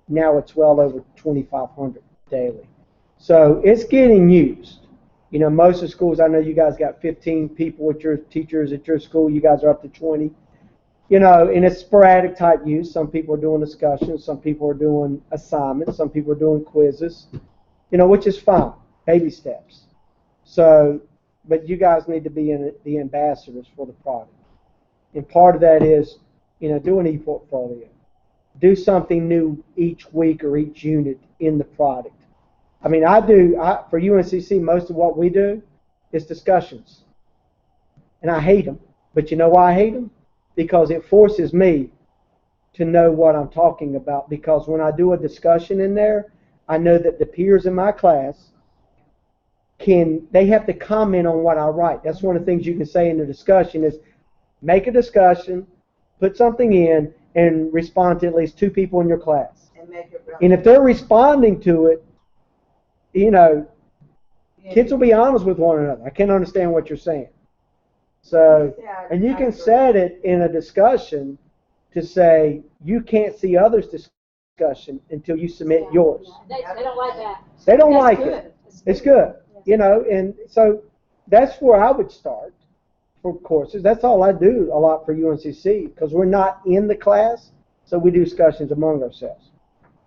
Speaker 1: Now it's well over 2,500 daily. So it's getting used. You know, most of the schools, I know you guys got 15 people with your teachers at your school. You guys are up to 20. You know, and it's sporadic type use. Some people are doing discussions. Some people are doing assignments. Some people are doing quizzes, you know, which is fine. Baby steps. So, but you guys need to be the ambassadors for the product. And part of that is, you know, do an ePortfolio. Do something new each week or each unit in the product. I mean, for UNCC, most of what we do is discussions. And I hate them. But you know why I hate them? Because it forces me to know what I'm talking about. Because when I do a discussion in there, I know that the peers in my class they have to comment on what I write. That's one of the things you can say in the discussion is make a discussion, put something in, and respond to at least 2 people in your class.
Speaker 3: And make it
Speaker 1: And if they're responding to it, you know, kids will be honest with one another. I can't understand what you're saying. So, and you can set it in a discussion to say you can't see others' discussion until you submit yours.
Speaker 6: They don't like that.
Speaker 1: They don't
Speaker 6: That's
Speaker 1: like
Speaker 6: good.
Speaker 1: it. It's good, you know, and so that's where I would start for courses. That's all I do a lot for UNCC because we're not in the class, so we do discussions among ourselves.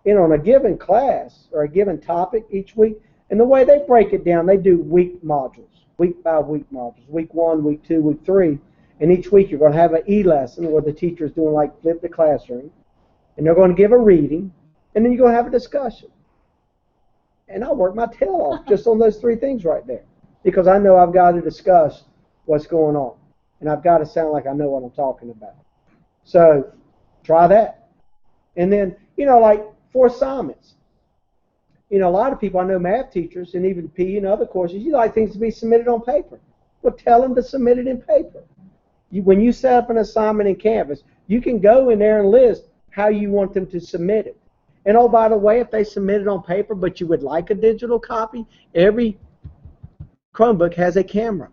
Speaker 1: And on a given class or a given topic each week, and the way they break it down, they do week modules, week by week modules, week 1, week 2, week 3, and each week you're going to have an e-lesson where the teacher's doing like flip the classroom, and they're going to give a reading, and then you're going to have a discussion. And I'll work my tail off just on those 3 things right there because I know I've got to discuss what's going on. and I've got to sound like I know what I'm talking about. So try that. And then, you know, like for assignments, you know, a lot of people, I know math teachers and even PE and other courses, you like things to be submitted on paper. Well, tell them to submit it in paper. When you set up an assignment in Canvas, you can go in there and list how you want them to submit it. And oh, by the way, if they submit it on paper but you would like a digital copy, every Chromebook has a camera.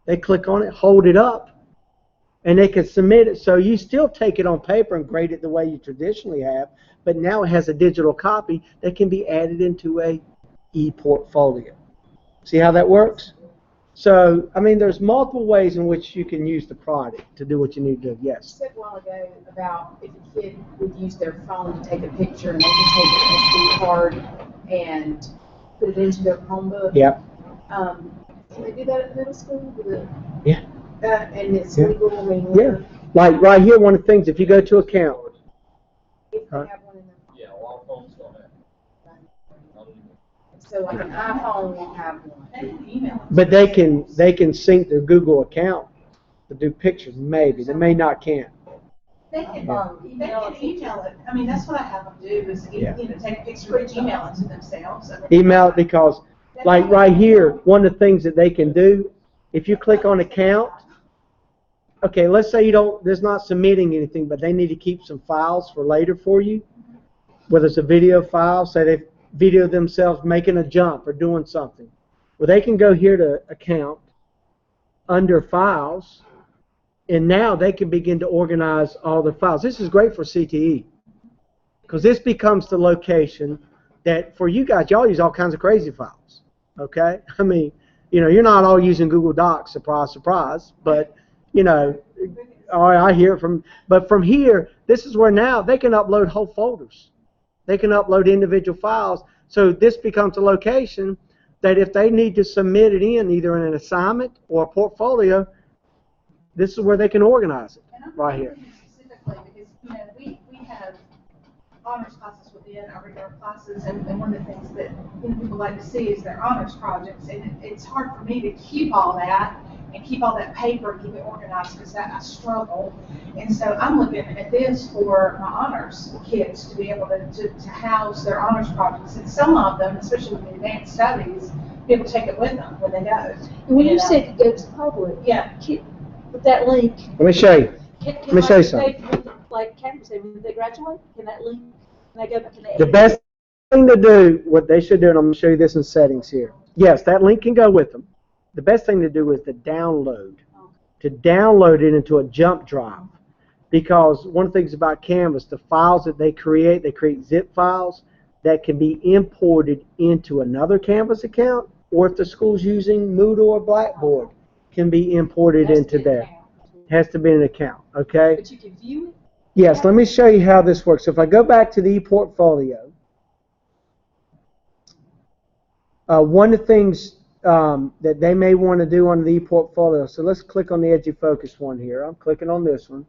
Speaker 1: They click on it, hold it up, and they can submit it. So you still take it on paper and grade it the way you traditionally have, but now it has a digital copy that can be added into a ePortfolio. See how that works? So, I mean, there's multiple ways in which you can use the product to do what you need to do.
Speaker 2: You
Speaker 1: Yes?
Speaker 2: said a while ago about if a kid would use their phone to take a picture and they could take an SD card and put it into their Chromebook.
Speaker 1: Yep.
Speaker 2: Can they do that at middle school?
Speaker 1: Yeah.
Speaker 2: And it's
Speaker 1: Yeah.
Speaker 2: legal, I mean,
Speaker 1: Yeah. Like right here, one of the things, if you go to account,
Speaker 2: if they
Speaker 1: Huh?
Speaker 2: have one in their phone.
Speaker 5: Yeah, a lot of phones don't have it. Not anymore.
Speaker 2: So like an iPhone will have one.
Speaker 4: They can email it.
Speaker 1: but they can sync their Google account to do pictures. Maybe they may not can.
Speaker 4: They can,
Speaker 1: Yeah.
Speaker 4: email it. I mean, that's what I have them do is,
Speaker 1: Yeah.
Speaker 4: you know, take a picture, email it to themselves.
Speaker 1: Email it because, like right here, one of the things that they can do, if you click on account, okay, let's say you don't, there's not submitting anything, but they need to keep some files for later for you, whether it's a video file, say they've videoed themselves making a jump or doing something. Well, they can go here to account, under files, and now they can begin to organize all their files. This is great for CTE because this becomes the location that for you guys, y'all use all kinds of crazy files, okay? I mean, you know, you're not all using Google Docs, surprise, surprise, but, you know, I hear it from, but from here, this is where now they can upload whole folders. They can upload individual files. So this becomes a location that if they need to submit it in either in an assignment or a portfolio, this is where they can organize it,
Speaker 4: And I'm
Speaker 1: right here.
Speaker 4: thinking specifically because, you know, we have honors classes within our regular classes, and one of the things that, you know, people like to see is their honors projects, and it's hard for me to keep all that and keep all that paper and keep it organized because I struggle. And so I'm looking at this for my honors kids to be able to house their honors projects, and some of them, especially with the advanced studies, be able to take it with them when they go.
Speaker 6: And when you said it goes public,
Speaker 4: Yeah.
Speaker 6: with that link.
Speaker 1: Let me show you. Let me show you something.
Speaker 6: Like Cameron said, when they graduate, can that link, can they go back to the?
Speaker 1: The best thing to do, what they should do, and I'm going to show you this in settings here. Yes, that link can go with them. The best thing to do is to download it into a jump drive. Because one of the things about Canvas, the files that they create zip files that can be imported into another Canvas account, or if the school's using Moodle or Blackboard, can be imported into there. Has to be an account, okay?
Speaker 6: But you can view it?
Speaker 1: Yes, let me show you how this works. So if I go back to the ePortfolio, one of the things that they may want to do on the ePortfolio, so let's click on the Edufocus one here. I'm clicking on this one.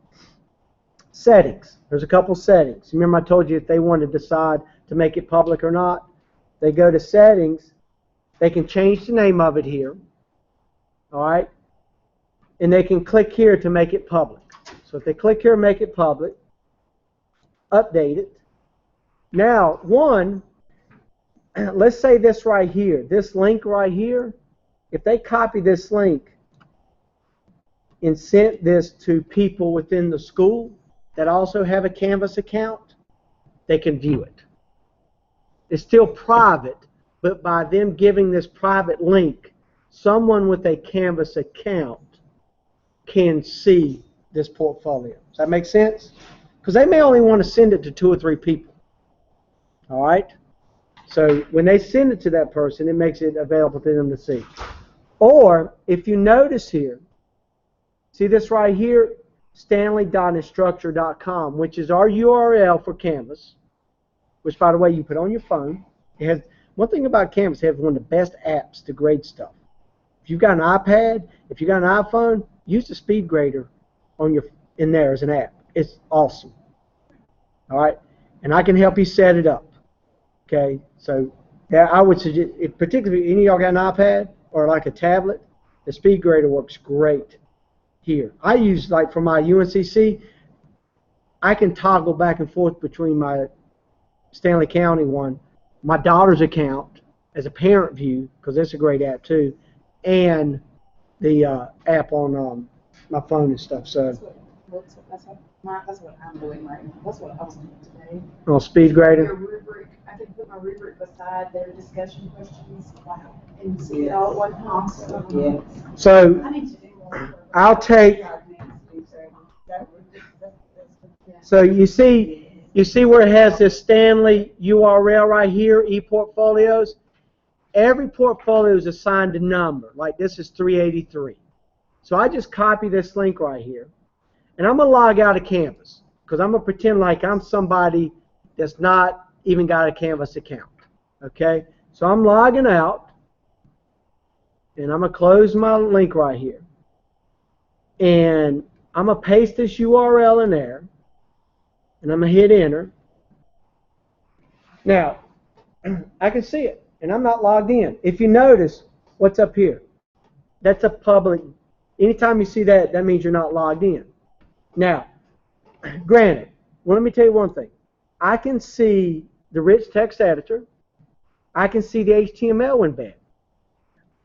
Speaker 1: Settings. There's a couple settings. Remember I told you if they want to decide to make it public or not, they go to settings. They can change the name of it here. All right? And they can click here to make it public. So if they click here and make it public, update it. Now, let's say this right here, this link right here, if they copy this link and sent this to people within the school that also have a Canvas account, they can view it. It's still private, but by them giving this private link, someone with a Canvas account can see this portfolio. Does that make sense? Because they may only want to send it to 2 or 3 people. All right? So when they send it to that person, it makes it available to them to see. Or, if you notice here, see this right here, stanley.instructure.com, which is our URL for Canvas, which, by the way, you put on your phone. It has, one thing about Canvas, it has one of the best apps to grade stuff. If you've got an iPad, if you've got an iPhone, use the speed grader in there as an app. It's awesome. All right? And I can help you set it up. Okay? So I would suggest, particularly if any of y'all got an iPad or like a tablet, the speed grader works great. here. I use, like for my UNCC, I can toggle back and forth between my Stanley County one, my daughter's account as a parent view, because that's a great app too, and the app on my phone and stuff. So
Speaker 2: That's what I'm doing right now. That's what I was doing today.
Speaker 1: on Speed Grader.
Speaker 2: Your rubric, I can put my rubric beside their discussion questions, and see it all at one time.
Speaker 3: Yeah.
Speaker 1: So
Speaker 2: I need to do more.
Speaker 1: I'll take. So you see where it has this Stanley URL right here, ePortfolios. Every portfolio is assigned a number. Like this is 383. So I just copy this link right here, and I'm gonna log out of Canvas because I'm gonna pretend like I'm somebody that's not even got a Canvas account. Okay? So I'm logging out, and I'm gonna close my link right here, and I'm gonna paste this URL in there, and I'm gonna hit enter. Now I can see it, and I'm not logged in. If you notice what's up here, that's a public. Anytime you see that, that means you're not logged in. Now, granted, well, let me tell you one thing. I can see the rich text editor. I can see the HTML embed.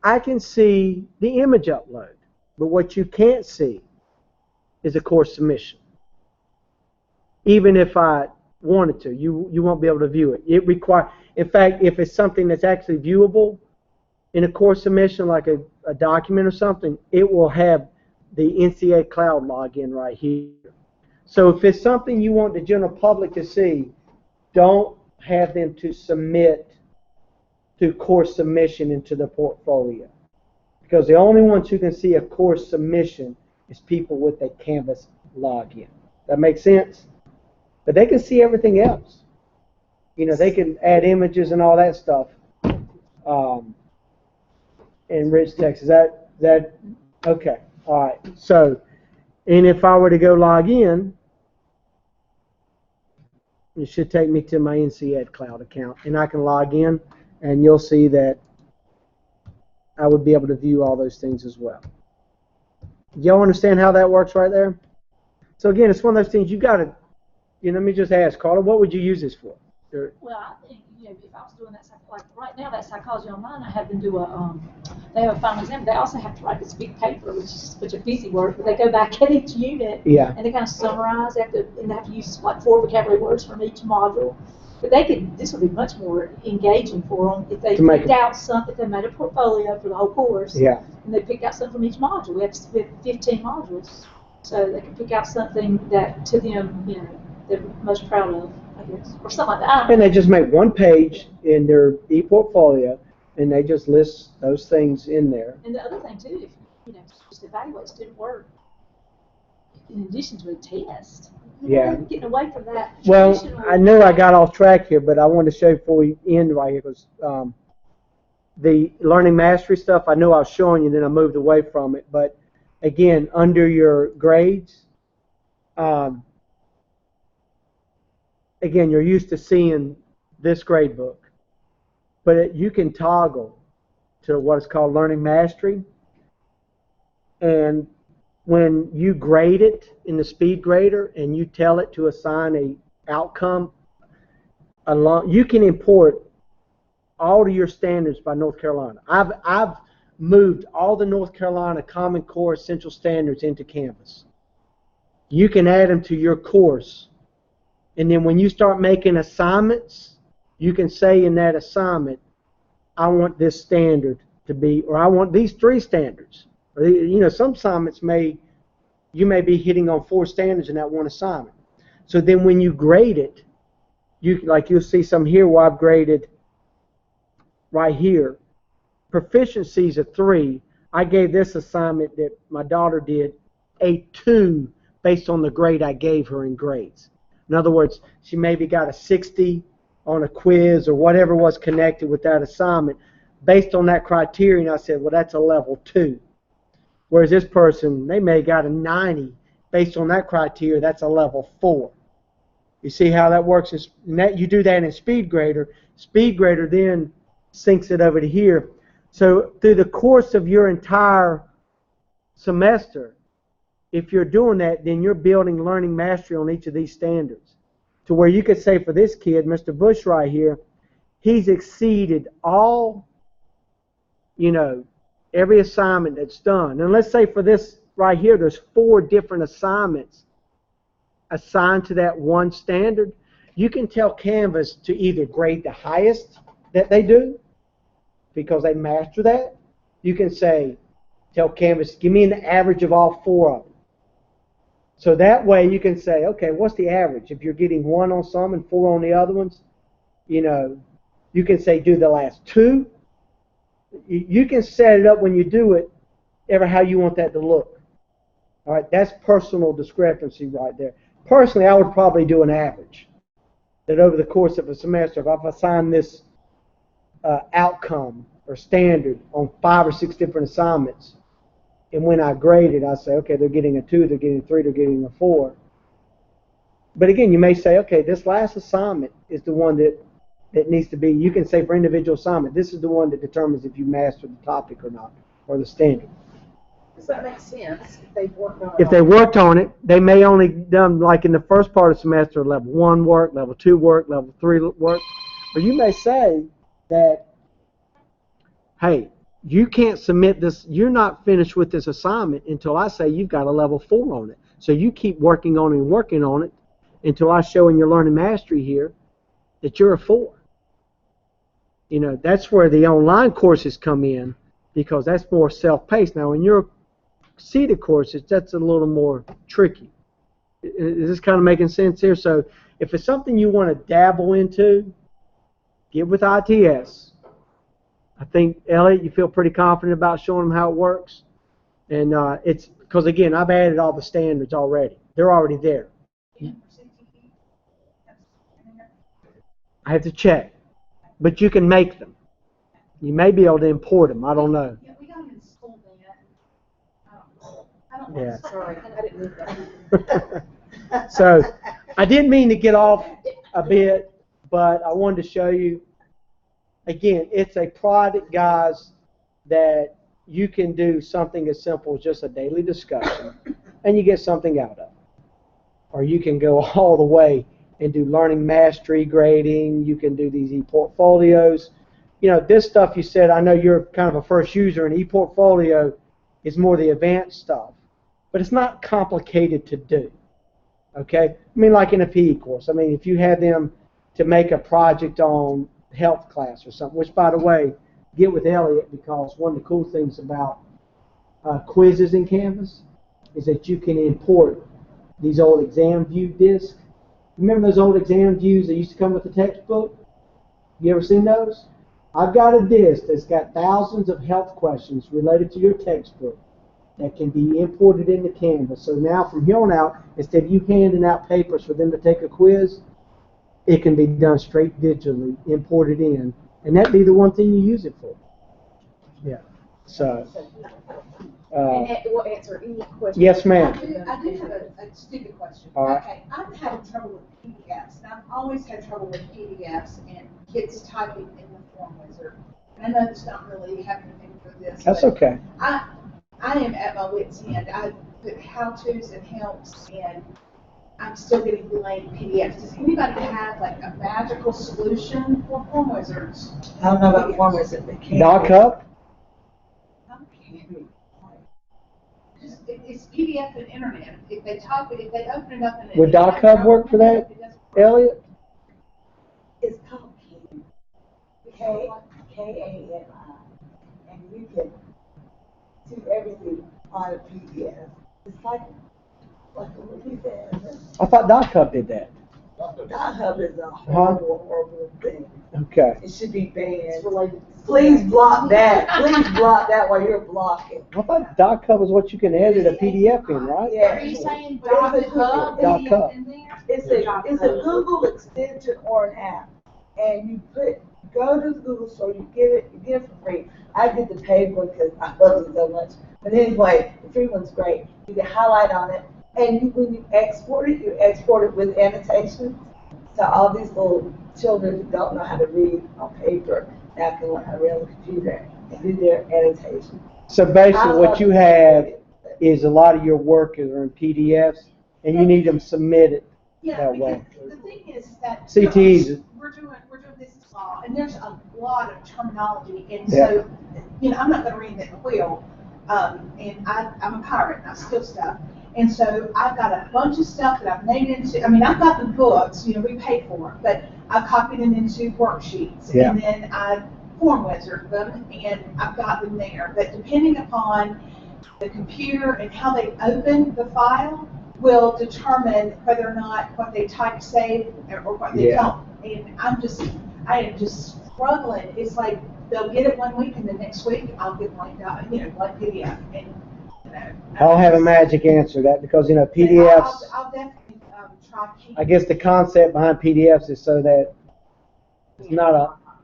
Speaker 1: I can see the image upload. But what you can't see is a course submission. Even if I wanted to, you won't be able to view it. It requires, in fact, if it's something that's actually viewable in a course submission, like a document or something, it will have the NCA Cloud login right here. So if it's something you want the general public to see, don't have them to submit to course submission into the portfolio. Because the only ones who can see a course submission is people with a Canvas login. That makes sense? But they can see everything else. You know, they can add images and all that stuff. In rich text. Is that okay? All right. So, and if I were to go log in, it should take me to my NCAD Cloud account, and I can log in, and you'll see that I would be able to view all those things as well. Y'all understand how that works right there? So again, it's one of those things you got to. Let me just ask, Carla, what would you use this for?
Speaker 6: Well, I think, if I was doing that, like right now, that Psychology Online, I have them do they have a final exam. They also have to write this big paper, which is just a bunch of busy work, but they go back at each unit, and they kind of summarize, and they have to use like 4 vocabulary words from each module. But this would be much more engaging for them if they picked out something, if they made a portfolio for the whole course, and they picked out something from each module. We have 15 modules, so they can pick out something that to them, they're most proud of, I guess, or something like that.
Speaker 1: And they just make one page in their ePortfolio, and they just list those things in there.
Speaker 6: And the other thing too, if just evaluate student work in addition to a test. Getting away from that.
Speaker 1: Well, I know I got off track here, but I wanted to show you before we end right here, because the learning mastery stuff, I know I was showing you, then I moved away from it. But again, under your grades, again, you're used to seeing this grade book, but you can toggle to what is called learning mastery, and when you grade it in the speed grader and you tell it to assign a outcome, you can import all of your standards by North Carolina. I've moved all the North Carolina Common Core Essential Standards into Canvas. You can add them to your course. And then when you start making assignments, you can say in that assignment, I want this standard to be, or I want these 3 standards. Or, some assignments you may be hitting on 4 standards in that one assignment. So then when you grade it, you'll see some here where I've graded right here. Proficiency's a 3. I gave this assignment that my daughter did a 2 based on the grade I gave her in grades. In other words, she maybe got a 60 on a quiz or whatever was connected with that assignment. Based on that criterion, I said, well, that's a level 2. Whereas this person, they may have got a 90. Based on that criteria, that's a level 4. You see how that works? You do that in SpeedGrader. SpeedGrader then syncs it over to here. So through the course of your entire semester, if you're doing that, then you're building learning mastery on each of these standards. To where you could say for this kid, Mr. Bush right here, he's exceeded all, every assignment that's done. And let's say for this right here, there's 4 different assignments assigned to that one standard. You can tell Canvas to either grade the highest that they do, because they master that. You can tell Canvas, give me an average of all 4 of them. So that way you can say, okay, what's the average? If you're getting 1 on some and 4 on the other ones, you can say do the last 2. You can set it up when you do it, ever how you want that to look. All right, that's personal discrepancy right there. Personally, I would probably do an average. That over the course of a semester, if I've assigned this outcome or standard on 5 or 6 different assignments, and when I grade it, I say, okay, they're getting a 2, they're getting a 3, they're getting a 4. But again, you may say, okay, this last assignment is the one that needs to be, you can say for individual assignment, this is the one that determines if you master the topic or not, or the standard.
Speaker 2: Does that make sense if they've worked on it?
Speaker 1: If they worked on it, they may only done, like in the first part of the semester, level 1 work, level 2 work, level 3 work. Or you may say that, hey, you can't submit this, you're not finished with this assignment until I say you've got a level 4 on it. So you keep working on it and working on it until I show in your learning mastery here that you're a 4. That's where the online courses come in, because that's more self-paced. Now, in your seated courses, that's a little more tricky. Is this kind of making sense here? So if it's something you want to dabble into, get with ITS. I think, Elliot, you feel pretty confident about showing them how it works. And it's because, again, I've added all the standards already. They're already there. I have to check. But you can make them. You may be able to import them. I don't know.
Speaker 4: Yeah, we got them in school then. I don't
Speaker 1: Yeah.
Speaker 2: Sorry, I didn't need that.
Speaker 1: So I didn't mean to get off a bit, but I wanted to show you, again, it's a product, guys, that you can do something as simple as just a daily discussion, and you get something out of it. Or you can go all the way and do learning mastery grading. You can do these ePortfolios. This stuff you said, I know you're kind of a first user, and ePortfolio is more the advanced stuff. But it's not complicated to do. Okay? I mean, like in a PE course. I mean, if you had them to make a project on health class or something, which, by the way, get with Elliot, because one of the cool things about quizzes in Canvas is that you can import these old exam view discs. Remember those old exam views that used to come with the textbook? You ever seen those? I've got a disc that's got thousands of health questions related to your textbook that can be imported into Canvas. So now from here on out, instead of you handing out papers for them to take a quiz, it can be done straight digitally, imported in, and that'd be the one thing you use it for. Yeah. So.
Speaker 2: And it will answer any question.
Speaker 1: Yes, ma'am.
Speaker 4: I do have a stupid question.
Speaker 1: All right.
Speaker 4: Okay, I'm having trouble with PDFs, and I've always had trouble with PDFs and kids typing in the form wizard. And I know it's not really having to do for this.
Speaker 1: That's
Speaker 4: but
Speaker 1: okay.
Speaker 4: I am at my wit's end. I put how-tos and helps, and I'm still getting blank PDFs. Does anybody have like a magical solution for form wizards?
Speaker 3: I don't know about form wizard, but can't.
Speaker 1: Doc Hub?
Speaker 4: It's PDF and internet. If they type it, if they open it up and
Speaker 1: Would Doc Hub work for that, Elliot?
Speaker 3: It's called K-A-N-I, and you can do everything on a PDF. It's like what he said.
Speaker 1: I thought Doc Hub did that.
Speaker 3: Dot Hub is a horrible, horrible thing.
Speaker 1: Okay.
Speaker 3: It should be banned.
Speaker 2: It's related to
Speaker 3: Please block that. Please block that while you're blocking.
Speaker 1: I thought Doc Hub is what you can edit a PDF in, right?
Speaker 3: Yeah.
Speaker 2: Are you saying
Speaker 3: But
Speaker 2: Doc
Speaker 3: it's a
Speaker 2: Hub?
Speaker 1: Doc Hub.
Speaker 3: It's a Google extension or an app, and you go to the Google store, you get it for free. I did the paid one because I love it so much. But anyway, the free one's great. You can highlight on it, and when you export it with annotations. So all these little children who don't know how to read on paper now can learn how to read on the computer and do their annotation.
Speaker 1: So basically what you have is a lot of your work is in PDFs, and you need them submitted
Speaker 4: Yeah,
Speaker 1: that
Speaker 4: because
Speaker 1: way.
Speaker 4: the thing is that.
Speaker 1: CTEs.
Speaker 4: We're doing business law, and there's a lot of terminology, and
Speaker 1: Yeah.
Speaker 4: so, I'm not gonna reinvent the wheel. And I'm a pirate, and I steal stuff. And so I've got a bunch of stuff that I've made into, I've got the books, we paid for them, but I've copied them into worksheets.
Speaker 1: Yeah.
Speaker 4: And then I form wizard them, and I've got them there. But depending upon the computer and how they open the file will determine whether or not what they type save or what they don't. And I am just struggling. It's like they'll get it one week, and the next week I'll get blank out, blank PDF. And
Speaker 1: I don't have a magic answer to that because PDFs.
Speaker 4: I'll definitely try.
Speaker 1: I guess the concept behind PDFs is so that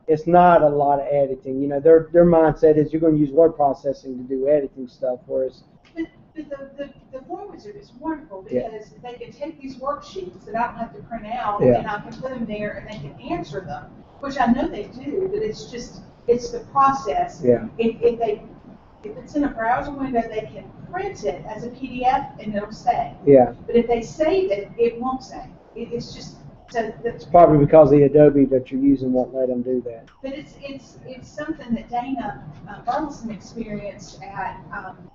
Speaker 1: it's not a lot of editing. Their mindset is you're going to use word processing to do editing stuff, whereas.
Speaker 4: But the form wizard is wonderful because
Speaker 1: Yeah.
Speaker 4: they can take these worksheets that I don't have to print out,
Speaker 1: Yeah.
Speaker 4: and I can put them there, and they can answer them, which I know they do, but it's the process.
Speaker 1: Yeah.
Speaker 4: If it's in a browser window, they can print it as a PDF and it'll save.
Speaker 1: Yeah.
Speaker 4: But if they save it, it won't save. It's just so
Speaker 1: It's probably because the Adobe that you're using won't let them do that.
Speaker 4: But it's something that Dana Burleson experienced at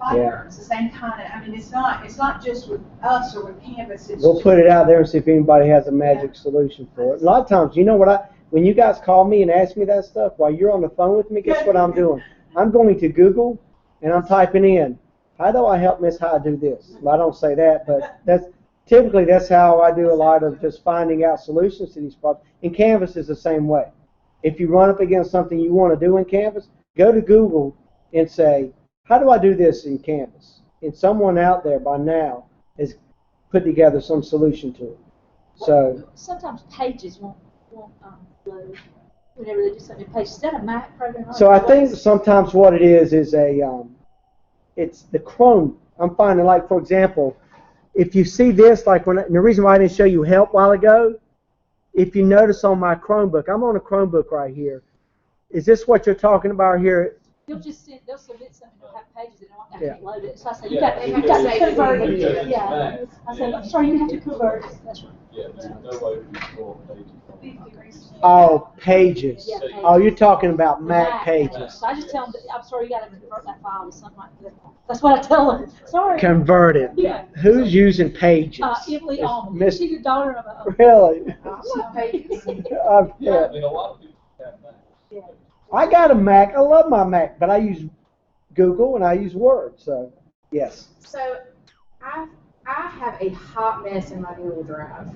Speaker 4: Fiverr. It's the same kind of. It's not just with us or with Canvas.
Speaker 1: We'll put it out there and see if anybody has a magic solution for it. A lot of times, when you guys call me and ask me that stuff while you're on the phone with me, guess what I'm doing? I'm going to Google and I'm typing in, how do I help Miss High do this? Well, I don't say that, but typically that's how I do a lot of just finding out solutions to these problems. And Canvas is the same way. If you run up against something you want to do in Canvas, go to Google and say, how do I do this in Canvas? And someone out there by now has put together some solution to it. So
Speaker 6: sometimes pages won't load whenever they do something in Pages. Is that a Mac program?
Speaker 1: So I think sometimes what it is it's the Chrome. I'm finding, like, for example, if you see this, like and the reason why I didn't show you help a while ago, if you notice on my Chromebook, I'm on a Chromebook right here. Is this what you're talking about here?
Speaker 6: They'll submit something to have pages and I
Speaker 1: Yeah.
Speaker 6: can't load it. So I said,
Speaker 1: Yeah.
Speaker 6: you got to convert it.
Speaker 5: Yeah.
Speaker 6: Yeah. I said, I'm sorry, you have to convert it. That's right.
Speaker 5: Yeah, there's no way to control pages.
Speaker 1: Oh, Pages.
Speaker 6: Yeah,
Speaker 1: Oh, you're talking about Mac
Speaker 6: Mac
Speaker 1: Pages.
Speaker 6: So I just tell them, I'm sorry, you got to convert that file to something like that. That's what I tell them. Sorry.
Speaker 1: Convert it.
Speaker 6: Yeah.
Speaker 1: Who's using Pages?
Speaker 6: Emily
Speaker 1: It's
Speaker 6: Almond.
Speaker 1: Miss-
Speaker 6: She's the daughter of a.
Speaker 1: Really?
Speaker 2: I love Pages.
Speaker 5: Yeah, a lot of people have that.
Speaker 6: Yeah.
Speaker 1: I got a Mac. I love my Mac, but I use Google and I use Word. So, yes.
Speaker 2: So I have a hot mess in my Google Drive.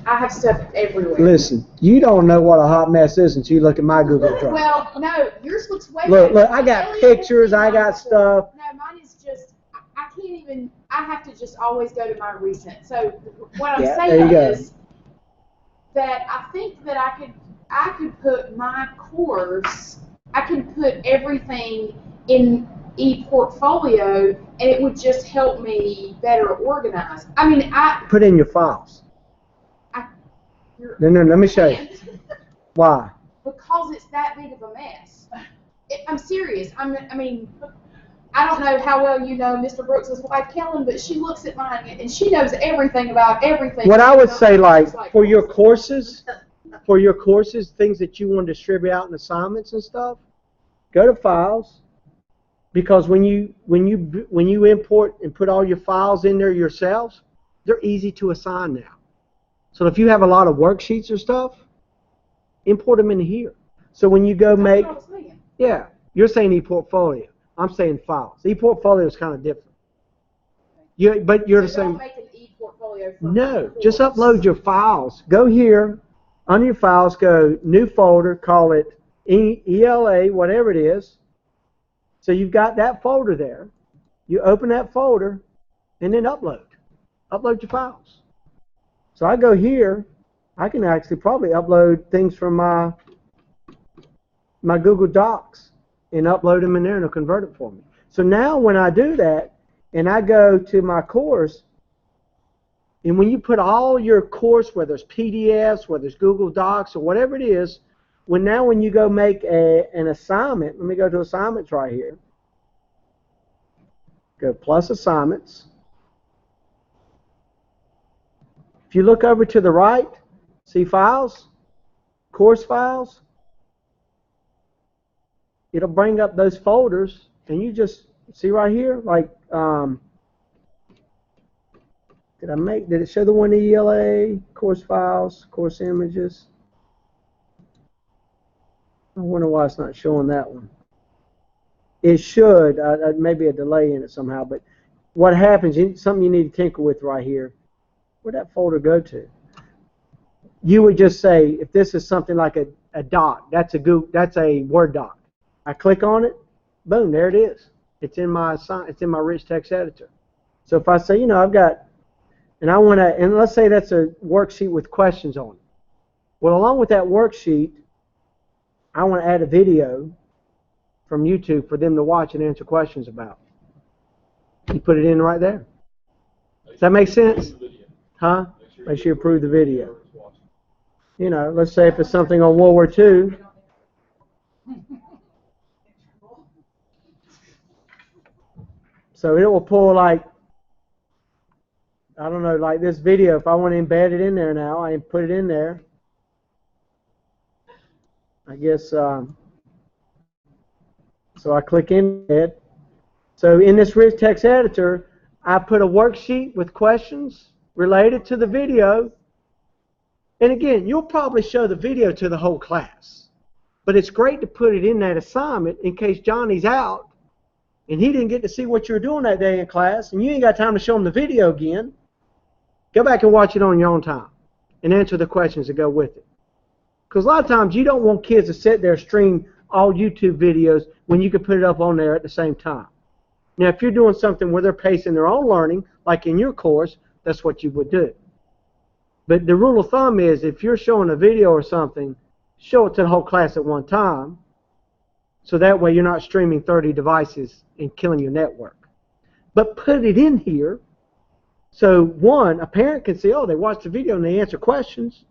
Speaker 2: I have stuff everywhere.
Speaker 1: Listen, you don't know what a hot mess is until you look at my Google Drive.
Speaker 2: Well, no, yours looks way
Speaker 1: Look,
Speaker 2: better.
Speaker 1: I got
Speaker 2: Elliot,
Speaker 1: pictures, I got
Speaker 2: mine-
Speaker 1: stuff.
Speaker 2: No, mine is just, I can't even, I have to just always go to my recent. So what I'm
Speaker 1: Yeah, there
Speaker 2: saying
Speaker 1: you go.
Speaker 2: is that I think that I could put my course, I could put everything in ePortfolio, and it would just help me better organize.
Speaker 1: Put in your files. No, let me show you. Why?
Speaker 2: Because it's that big of a mess. I'm serious. I don't know how well you know Mr. Brooks' wife, Kellen, but she looks at mine and she knows everything about everything.
Speaker 1: What I would say,
Speaker 2: She's
Speaker 1: like, for your courses, things that you want to distribute out in assignments and stuff, go to Files, because when you import and put all your files in there yourselves, they're easy to assign now. So if you have a lot of worksheets or stuff, import them into here. So when you go make,
Speaker 2: That's what I was saying.
Speaker 1: yeah, you're saying ePortfolio. I'm saying Files. ePortfolio is kind of different. But you're the
Speaker 2: So don't
Speaker 1: same.
Speaker 2: make an ePortfolio for
Speaker 1: No,
Speaker 2: my
Speaker 1: just
Speaker 2: course.
Speaker 1: upload your files. Go here, under your files, go new folder, call it ELA, whatever it is. So you've got that folder there. You open that folder, and then upload. Upload your files. So I go here, I can actually probably upload things from my Google Docs and upload them in there, and it'll convert it for me. So now when I do that, and I go to my course, and when you put all your course, whether it's PDFs, whether it's Google Docs, or whatever it is, when you go make an assignment, let me go to assignments right here. go plus assignments. If you look over to the right, see files, course files, it'll bring up those folders, and you just see right here, like, did it show the one ELA, course files, course images? I wonder why it's not showing that one. It should, maybe a delay in it somehow, but what happens, something you need to tinker with right here, where'd that folder go to? You would just say, if this is something like a doc, that's a Word doc. I click on it, boom, there it is. It's in my rich text editor. So if I say, you know, I've got, and let's say that's a worksheet with questions on it. Well, along with that worksheet, I want to add a video from YouTube for them to watch and answer questions about. You put it in right there. Does that make sense? Huh? Make sure you approve the video. You know, let's say if it's something on World War II. So it will pull, like, I don't know, like this video. If I want to embed it in there now, I put it in there. I guess, so I click in it. So in this rich text editor, I put a worksheet with questions related to the video. And again, you'll probably show the video to the whole class. But it's great to put it in that assignment in case Johnny's out and he didn't get to see what you were doing that day in class, and you ain't got time to show him the video again. Go back and watch it on your own time and answer the questions that go with it. Because a lot of times you don't want kids to sit there and stream all YouTube videos when you can put it up on there at the same time. Now, if you're doing something where they're pacing their own learning, like in your course, that's what you would do. But the rule of thumb is if you're showing a video or something, show it to the whole class at one time, so that way you're not streaming 30 devices and killing your network. But put it in here so, one, a parent can see, oh, they watched the video and they answer questions.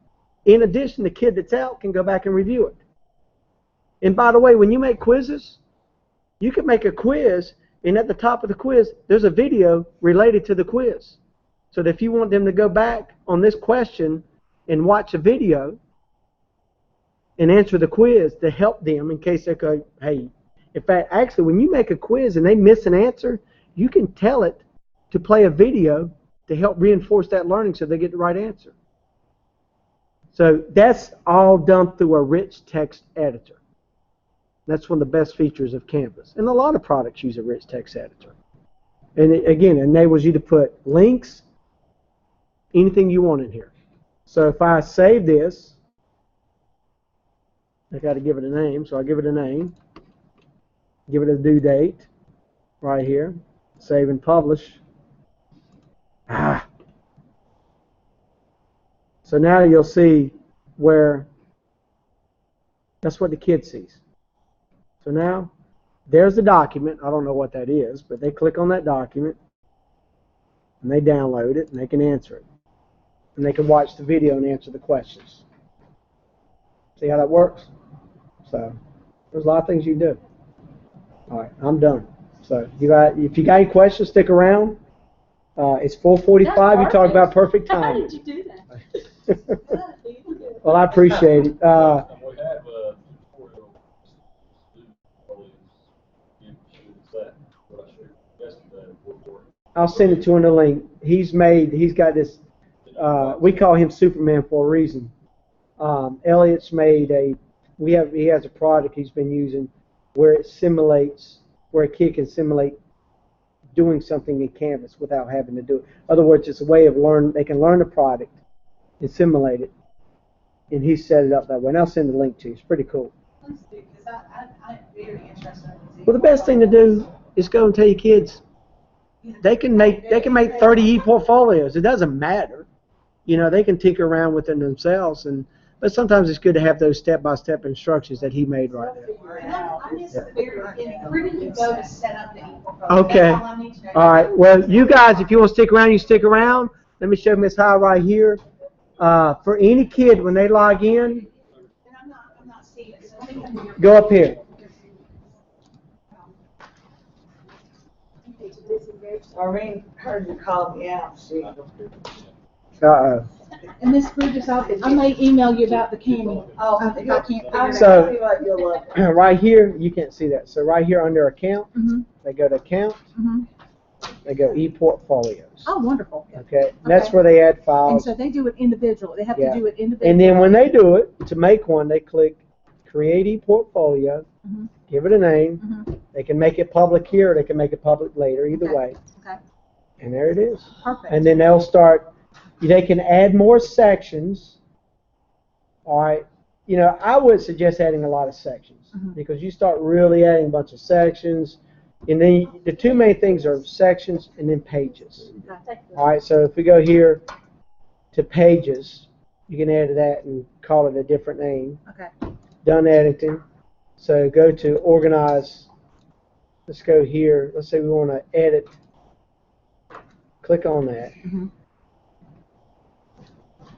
Speaker 1: In addition, the kid that's out can go back and review it. And by the way, when you make quizzes, you can make a quiz, and at the top of the quiz, there's a video related to the quiz. So that if you want them to go back on this question and watch a video and answer the quiz to help them in case they go, hey, in fact, actually, when you make a quiz and they miss an answer, you can tell it to play a video to help reinforce that learning so they get the right answer. So that's all done through a rich text editor. That's one of the best features of Canvas. And a lot of products use a rich text editor. And it, again, enables you to put links, anything you want in here. So if I save this, I got to give it a name, so I give it a name, give it a due date right here, save and publish. So now you'll see where that's what the kid sees. So now there's the document. I don't know what that is, but they click on that document and they download it and they can answer it. And they can watch the video and answer the questions. See how that works? So there's a lot of things you can do. All right, I'm done. So if you got any questions, stick around. It's 4:45. You talk about perfect time.
Speaker 6: How did you do that?
Speaker 1: Well, I appreciate it.
Speaker 5: We have tutorial
Speaker 1: I'll send it to him in a link. He's got this. We call him Superman for a reason. Elliot's made he has a product he's been using where it simulates, where a kid can simulate doing something in Canvas without having to do it. In other words, it's a way of they can learn the product and simulate it. And he set it up that way. And I'll send the link to you. It's pretty cool.
Speaker 4: Please do, because I'm very interested in this.
Speaker 1: Well, the best thing to do is go and tell your kids they can make 30 ePortfolios. It doesn't matter. You know, they can tinker around with it themselves, but sometimes it's good to have those step-by-step instructions that he made right there.
Speaker 4: And I'm just very beginning. Where did you go to set up the ePortfolio?
Speaker 1: Okay.
Speaker 4: That's all I need to know.
Speaker 1: All right. Well, you guys, if you want to stick around, you stick around. Let me show Miss High right here. For any kid, when they log in,
Speaker 4: And I'm not seeing it, so let me come here.
Speaker 1: go up here.
Speaker 3: Maureen heard you call me out, she.
Speaker 1: Uh-oh.
Speaker 2: And Miss Bridges, I may email you about the CAMI.
Speaker 3: Oh,
Speaker 2: If I can't figure it out.
Speaker 1: So-
Speaker 3: I feel like you'll love it.
Speaker 1: Right here, you can't see that. So right here under account,
Speaker 2: Mhm.
Speaker 1: they go to account,
Speaker 2: Mhm.
Speaker 1: they go ePortfolios.
Speaker 2: Oh, wonderful.
Speaker 1: Okay, and that's
Speaker 2: Okay.
Speaker 1: where they add
Speaker 2: And
Speaker 1: files.
Speaker 2: so they do it individual, they have to
Speaker 1: Yeah.
Speaker 2: do it individually.
Speaker 1: And then when they do it, to make one, they click create ePortfolio,
Speaker 2: Mhm.
Speaker 1: give it a name.
Speaker 2: Mhm.
Speaker 1: They can make it public here, or they can make it public later, either
Speaker 2: Okay.
Speaker 1: way.
Speaker 2: Okay.
Speaker 1: And there it is.
Speaker 2: Perfect.
Speaker 1: And then they'll start, they can add more sections. All right. You know, I would suggest adding a lot of sections
Speaker 2: Mhm.
Speaker 1: because you start really adding a bunch of sections. And then the two main things are sections and then pages.
Speaker 2: Okay.
Speaker 1: All right. So if we go here to pages, you can add that and call it a different name.
Speaker 2: Okay.
Speaker 1: Done editing. So go to organize. Let's go here. Let's say we want to edit. Click on that.
Speaker 2: Mhm.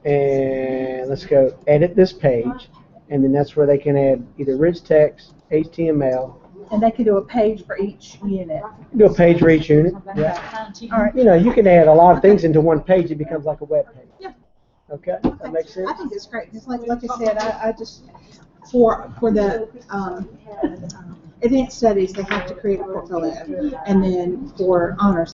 Speaker 1: And let's go edit this page. And then that's where they can add either rich text, HTML.
Speaker 2: And they can do a page for each unit.
Speaker 1: Do a page for each unit. Yeah.
Speaker 2: All right.
Speaker 1: You know, you can add a lot of things into one page. It becomes like a web page.
Speaker 2: Yeah.
Speaker 1: Okay? That makes sense?
Speaker 2: I think it's great, because like I said, I just, for the, advanced studies, they have to create a portfolio. And then for honors,